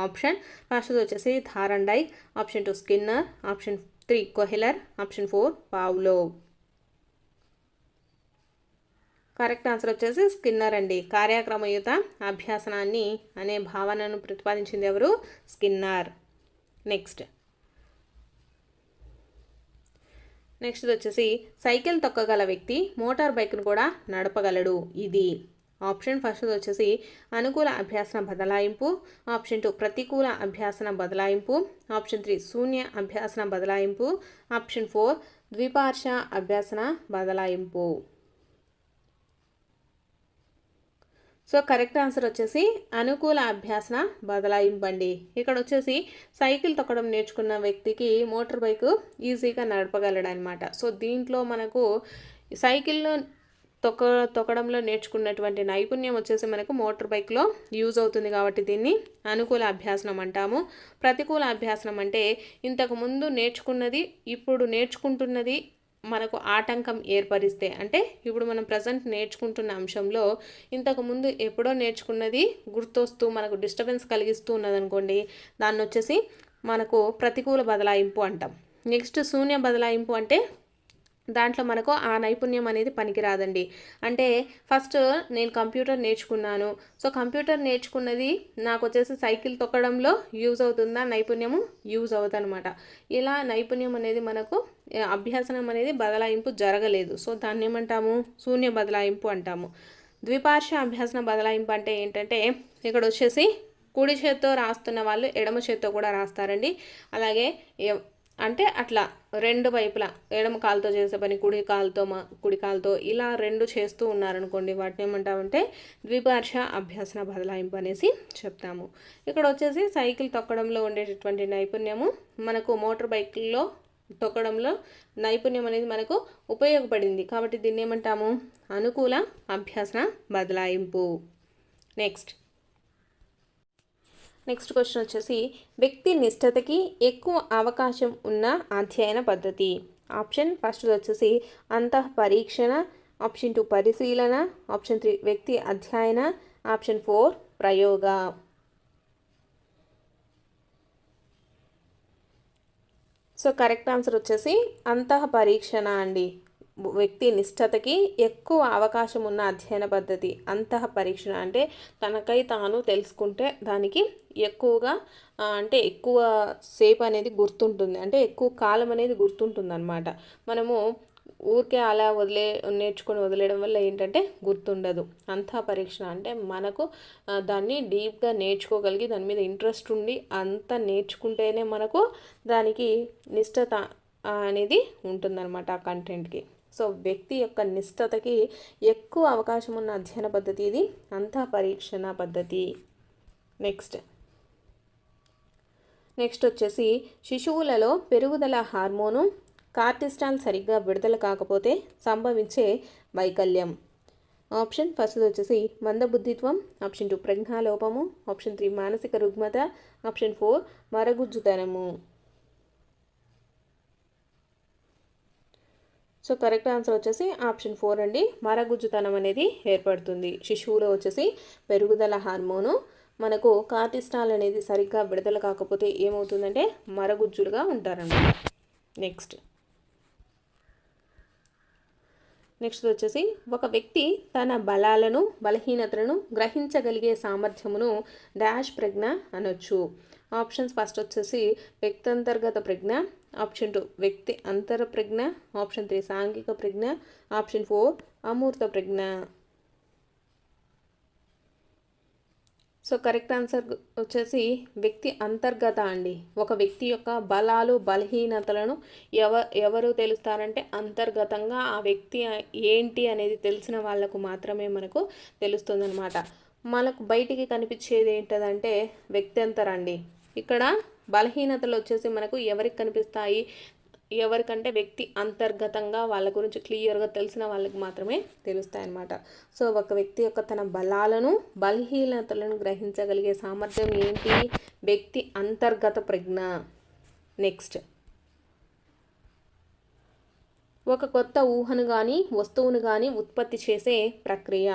ఆప్షన్ ఫస్ట్ వచ్చేసి Thorndike, option 2 Skinner, option 3 Kohler, option 4 Pavlov. Correct answer వచ్చేసి స్కిన్నర్ అండి. కార్యక్రమయుత అభ్యాసనాన్ని అనే భావనను ప్రతిపాదించింది ఎవరు? స్కిన్నర్. నెక్స్ట్ వచ్చేసి సైకిల్ తొక్కగల వ్యక్తి మోటార్ బైక్ను కూడా నడపగలడు, ఇది? ఆప్షన్ ఫస్ట్ వచ్చేసి అనుకూల అభ్యాసన బదలాయింపు, ఆప్షన్ 2 ప్రతికూల అభ్యాసన బదలాయింపు, ఆప్షన్ 3 శూన్య అభ్యాసన బదలాయింపు, ఆప్షన్ 4 ద్విపార్శ్వ అభ్యాసన బదలాయింపు. సో కరెక్ట్ ఆన్సర్ వచ్చేసి అనుకూల అభ్యాసన బదలాయింపు అండి. ఇక్కడ వచ్చేసి సైకిల్ తొక్కడం నేర్చుకున్న వ్యక్తికి మోటార్ బైక్ ఈజీగా నడపగలడనమాట. సో దీంట్లో మనకు సైకిల్లో తొక్కడంలో నేర్చుకున్నటువంటి నైపుణ్యం వచ్చేసి మనకు మోటార్ బైక్లో యూజ్ అవుతుంది కాబట్టి దీన్ని అనుకూల అభ్యాసనం అంటాము. ప్రతికూల అభ్యాసనం అంటే ఇంతకుముందు నేర్చుకున్నది ఇప్పుడు నేర్చుకుంటున్నది మనకు ఆటంకం ఏర్పరిస్తే, అంటే ఇప్పుడు మనం ప్రజెంట్ నేర్చుకుంటున్న అంశంలో ఇంతకుముందు ఎప్పుడో నేర్చుకున్నది గుర్తొస్తూ మనకు డిస్టర్బెన్స్ కలిగిస్తూ ఉన్నదనుకోండి, దాన్ని వచ్చేసి మనకు ప్రతికూల బదలాయింపు అంటాం. నెక్స్ట్ శూన్య బదలాయింపు అంటే దాంట్లో మనకు ఆ నైపుణ్యం అనేది పనికిరాదండి. అంటే ఫస్ట్ నేను కంప్యూటర్ నేర్చుకున్నాను, సో కంప్యూటర్ నేర్చుకున్నది నాకు వచ్చేసి సైకిల్ తొక్కడంలో యూజ్ అవుతుందా నైపుణ్యము? యూజ్ అవుతుంది అనమాట. ఇలా నైపుణ్యం అనేది మనకు అభ్యాసనం అనేది బదలాయింపు జరగలేదు, సో దాన్ని ఏమంటాము? శూన్య బదలాయింపు అంటాము. ద్విపార్శ్వ అభ్యాసన బదలాయింపు అంటే ఏంటంటే ఇక్కడ వచ్చేసి కుడి చేత్తో రాస్తున్న వాళ్ళు ఎడమ చేత్తో కూడా రాస్తారండి. అలాగే అంటే అట్లా రెండు వైపులా ఎడమ కాలుతో చేసే పని కుడి కాలుతో ఇలా రెండు చేస్తూ ఉన్నారనుకోండి, వాటిని ఏమంటామంటే ద్విపార్శ్వ అభ్యాసన బదలాయింపు అనేసి చెప్తాము. ఇక్కడ వచ్చేసి సైకిల్ తొక్కడంలో ఉండేటటువంటి నైపుణ్యము మనకు మోటార్ బైక్లో తొక్కడంలో నైపుణ్యం అనేది మనకు ఉపయోగపడింది కాబట్టి దీన్ని ఏమంటాము? అనుకూల అభ్యాసన బదలాయింపు. నెక్స్ట్ క్వశ్చన్ వచ్చేసి వ్యక్తి నిష్ఠతకి ఎక్కువ అవకాశం ఉన్న అధ్యయన పద్ధతి. ఆప్షన్ ఫస్ట్ వచ్చేసి అంతఃపరీక్షణ, ఆప్షన్ 2 పరిశీలన, ఆప్షన్ 3 వ్యక్తి అధ్యయన, ఆప్షన్ 4 ప్రయోగ. సో కరెక్ట్ ఆన్సర్ వచ్చేసి అంతఃపరీక్షణ అండి. వ్యక్తి నిష్ఠతకి ఎక్కువ అవకాశం ఉన్న అధ్యయన పద్ధతి అంతఃపరీక్షణ. అంటే తనకై తాను తెలుసుకుంటే దానికి ఎక్కువగా అంటే ఎక్కువ సేపు అనేది గుర్తుంటుంది, అంటే ఎక్కువ కాలం అనేది గుర్తుంటుంది అనమాట. మనము ఊరికే అలా నేర్చుకొని వదిలేయడం వల్ల ఏంటంటే గుర్తుండదు. అంతఃపరీక్షణ అంటే మనకు దాన్ని డీప్గా నేర్చుకోగలిగి దాని మీద ఇంట్రెస్ట్ ఉండి అంత నేర్చుకుంటేనే మనకు దానికి నిష్ఠత అనేది ఉంటుందన్నమాట ఆ కంటెంట్కి. సో వ్యక్తి యొక్క నిష్ఠతకి ఎక్కువ అవకాశం ఉన్న అధ్యయన పద్ధతి ఇది అంతఃపరీక్షణ పద్ధతి. నెక్స్ట్ వచ్చేసి శిశువులలో పెరుగుదల హార్మోను కార్టిస్టాల్ సరిగ్గా విడుదల కాకపోతే సంభవించే వైకల్యం. ఆప్షన్ ఫస్ట్ వచ్చేసి మందబుద్ధిత్వం, ఆప్షన్ 2 ప్రజ్ఞాలోపము, ఆప్షన్ 3 మానసిక రుగ్మత, ఆప్షన్ 4 మరగుజ్జుతనము. సో కరెక్ట్ ఆన్సర్ వచ్చేసి ఆప్షన్ 4 అండి. మరగుజ్జుతనం అనేది ఏర్పడుతుంది. శిశువులో వచ్చేసి పెరుగుదల హార్మోను మనకు కార్టిస్టాల్ అనేది సరిగ్గా విడుదల కాకపోతే ఏమవుతుందంటే మరగుజ్జులుగా ఉంటారన్నమాట. నెక్స్ట్ వచ్చేసి ఒక వ్యక్తి తన బలాలను బలహీనతలను గ్రహించగలిగే సామర్థ్యమును డాష్ ప్రజ్ఞ అనొచ్చు. ఆప్షన్స్ ఫస్ట్ వచ్చేసి వ్యక్తంతర్గత ప్రజ్ఞ, ఆప్షన్ 2 వ్యక్తి అంతర ప్రజ్ఞ, ఆప్షన్ 3 సాంఘిక ప్రజ్ఞ, ఆప్షన్ 4 అమూర్త ప్రజ్ఞ. సో కరెక్ట్ ఆన్సర్ వచ్చేసి వ్యక్తి అంతర్గత అండి. ఒక వ్యక్తి యొక్క బలాలు బలహీనతలను ఎవరు తెలుస్తారంటే అంతర్గతంగా ఆ వ్యక్తి ఏంటి అనేది తెలిసిన వాళ్ళకు మాత్రమే మనకు తెలుస్తుందన్నమాట. మనకు బయటికి కనిపించేది ఏంటంటే వ్యక్త్యంతర అండి. ఇక్కడ బలహీనతలు వచ్చేసి మనకు ఎవరికి కనిపిస్తాయి? ఎవరికంటే వ్యక్తి అంతర్గతంగా వాళ్ళ గురించి క్లియర్గా తెలిసిన వాళ్ళకి మాత్రమే తెలుస్తాయి అన్నమాట. సో ఒక వ్యక్తి యొక్క తన బలాలను బలహీనతలను గ్రహించగలిగే సామర్థ్యం ఏంటి? వ్యక్తి అంతర్గత ప్రజ్ఞ. నెక్స్ట్ ఒక కొత్త ఊహను కానీ వస్తువును కానీ ఉత్పత్తి చేసే ప్రక్రియ.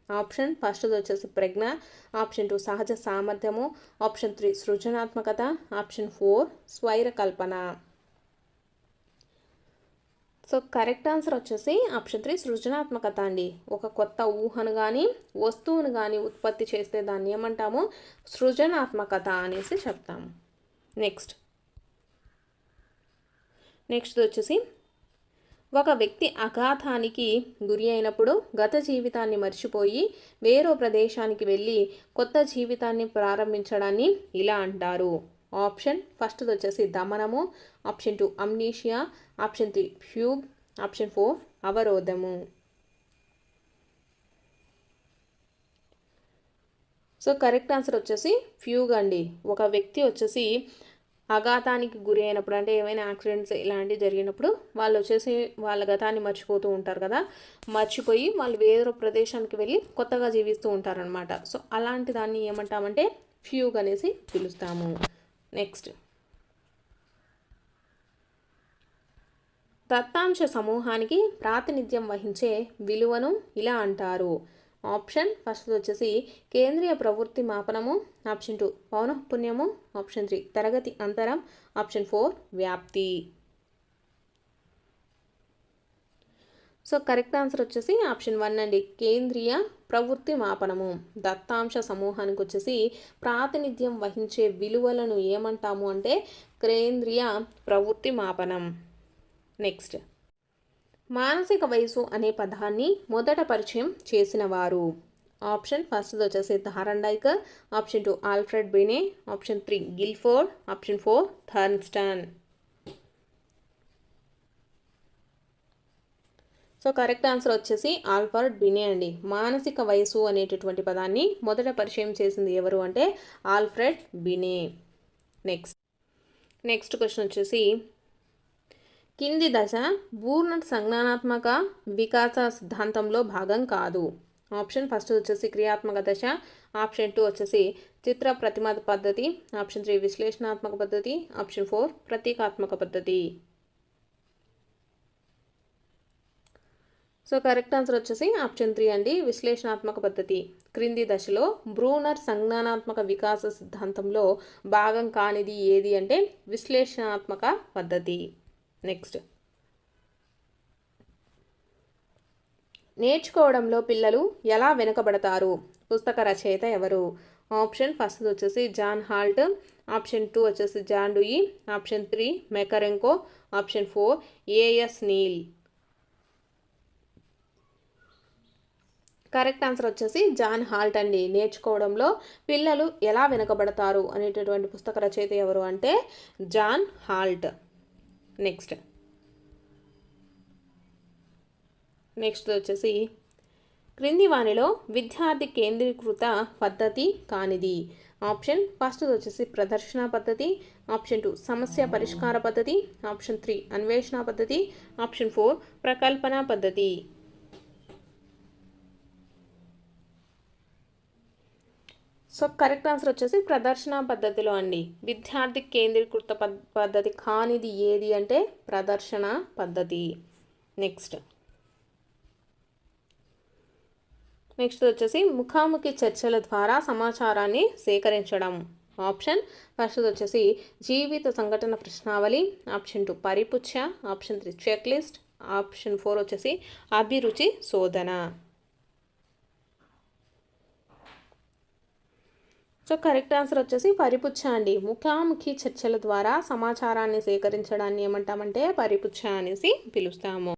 ఆప్షన్ ఫస్ట్ వచ్చేసి ప్రజ్ఞ, ఆప్షన్ 2 సహజ సామర్థ్యము, ఆప్షన్ 3 సృజనాత్మకత, ఆప్షన్ 4 స్వైర కల్పన. సో కరెక్ట్ ఆన్సర్ వచ్చేసి ఆప్షన్ 3 సృజనాత్మకత అండి. ఒక కొత్త ఊహను కానీ వస్తువును కానీ ఉత్పత్తి చేస్తే దాన్ని ఏమంటాము? సృజనాత్మకత అనేసి చెప్తాము. నెక్స్ట్ వచ్చేసి ఒక వ్యక్తి అఘాతానికి గురి అయినప్పుడు గత జీవితాన్ని మర్చిపోయి వేరో ప్రదేశానికి వెళ్ళి కొత్త జీవితాన్ని ప్రారంభించడాన్ని ఇలా అంటారు. ఆప్షన్ ఫస్ట్ది వచ్చేసి దమనము, option 2 amnesia, option 3 fugue, option 4 అవరోధము. సో కరెక్ట్ ఆన్సర్ వచ్చేసి ఫ్యూగ్ అండి. ఒక వ్యక్తి వచ్చేసి అఘాతానికి గురి అయినప్పుడు, అంటే ఏమైనా యాక్సిడెంట్స్ ఇలాంటివి జరిగినప్పుడు వాళ్ళు వచ్చేసి వాళ్ళ గతాన్ని మర్చిపోతూ ఉంటారు కదా, మర్చిపోయి వాళ్ళు వేరే ప్రదేశానికి వెళ్ళి కొత్తగా జీవిస్తూ ఉంటారనమాట. సో అలాంటి దాన్ని ఏమంటామంటే ఫ్యూగ్ అనేసి పిలుస్తాము. నెక్స్ట్, దత్తాంశ సమూహానికి ప్రాతినిధ్యం వహించే విలువను ఇలా అంటారు. ఆప్షన్ ఫస్ట్ వచ్చేసి కేంద్రీయ ప్రవృత్తి మాపనము, ఆప్షన్ 2 పౌనఃపున్యము, ఆప్షన్ 3 తరగతి అంతరం, ఆప్షన్ 4 వ్యాప్తి. సో కరెక్ట్ ఆన్సర్ వచ్చేసి ఆప్షన్ 1 అండి, కేంద్రీయ ప్రవృత్తి మాపనము. దత్తాంశ సమూహానికి వచ్చేసి ప్రాతినిధ్యం వహించే విలువలను ఏమంటాము అంటే కేంద్రీయ ప్రవృత్తి మాపనం. నెక్స్ట్, మానసిక వయసు అనే పదాన్ని మొదట పరిచయం చేసిన వారు. ఆప్షన్ ఫస్ట్ వచ్చేసి Thorndike, option 2 Alfred Binet, option 3 Guilford, option 4 Thurstone. So correct answer వచ్చేసి ఆల్ఫ్రెడ్ బినే అండి. మానసిక వయసు అనేటటువంటి పదాన్ని మొదట పరిచయం చేసింది ఎవరు అంటే ఆల్ఫ్రెడ్ బినే. నెక్స్ట్ క్వశ్చన్ వచ్చేసి కింది దశ బూర్నర్ సంజ్ఞానాత్మక వికాస సిద్ధాంతంలో భాగం కాదు. ఆప్షన్ ఫస్ట్ వచ్చేసి క్రియాత్మక దశ, ఆప్షన్ 2 వచ్చేసి చిత్ర ప్రతిమ పద్ధతి, ఆప్షన్ 3 విశ్లేషణాత్మక పద్ధతి, ఆప్షన్ 4 ప్రతీకాత్మక పద్ధతి. సో కరెక్ట్ ఆన్సర్ వచ్చేసి ఆప్షన్ 3 అండి, విశ్లేషణాత్మక పద్ధతి. క్రింది దశలో బ్రూనర్ సంజ్ఞానాత్మక వికాస సిద్ధాంతంలో భాగం కానిది ఏది అంటే విశ్లేషణాత్మక పద్ధతి. నెక్స్ట్, నేర్చుకోవడంలో పిల్లలు ఎలా వెనుకబడతారు? పుస్తక రచయిత ఎవరు? ఆప్షన్ ఫస్ట్ వచ్చేసి జాన్ హాల్ట్, ఆప్షన్ 2 వచ్చేసి John Dewey, option 3 Makarenko, option 4 A S Neill. Correct answer వచ్చేసి జాన్ హాల్ట్ అండి. నేర్చుకోవడంలో పిల్లలు ఎలా వెనుకబడతారు అనేటటువంటి పుస్తక రచయిత ఎవరు అంటే జాన్ హాల్ట్. నెక్స్ట్ వచ్చేసి క్రింది వానిలో విద్యార్థి కేంద్రీకృత పద్ధతి కానిది. ఆప్షన్ ఫస్ట్ వచ్చేసి ప్రదర్శన పద్ధతి, ఆప్షన్ 2 సమస్య పరిష్కార పద్ధతి, ఆప్షన్ 3 అన్వేషణ పద్ధతి, ఆప్షన్ 4 ప్రకల్పన పద్ధతి. సో కరెక్ట్ ఆన్సర్ వచ్చేసి ప్రదర్శన పద్ధతిలో అండి. విద్యార్థి కేంద్రీకృత పద్ధతి కానిది ఏది అంటే ప్రదర్శన పద్ధతి. నెక్స్ట్ వచ్చేసి ముఖాముఖి చర్చల ద్వారా సమాచారాన్ని సేకరించడం. ఆప్షన్ ఫస్ట్ వచ్చేసి జీవిత సంఘటన ప్రశ్నావళి, ఆప్షన్ 2 పరిపుచ్చ, ఆప్షన్ 3 చెక్ లిస్ట్, ఆప్షన్ 4 వచ్చేసి అభిరుచి శోధన. సో కరెక్ట్ ఆన్సర్ వచ్చేసి పరిపుచ్చ అండి. ముఖాముఖి చర్చల ద్వారా సమాచారాన్ని సేకరించడాన్ని ఏమంటామంటే పరిపుచ్చ అనేసి పిలుస్తాము.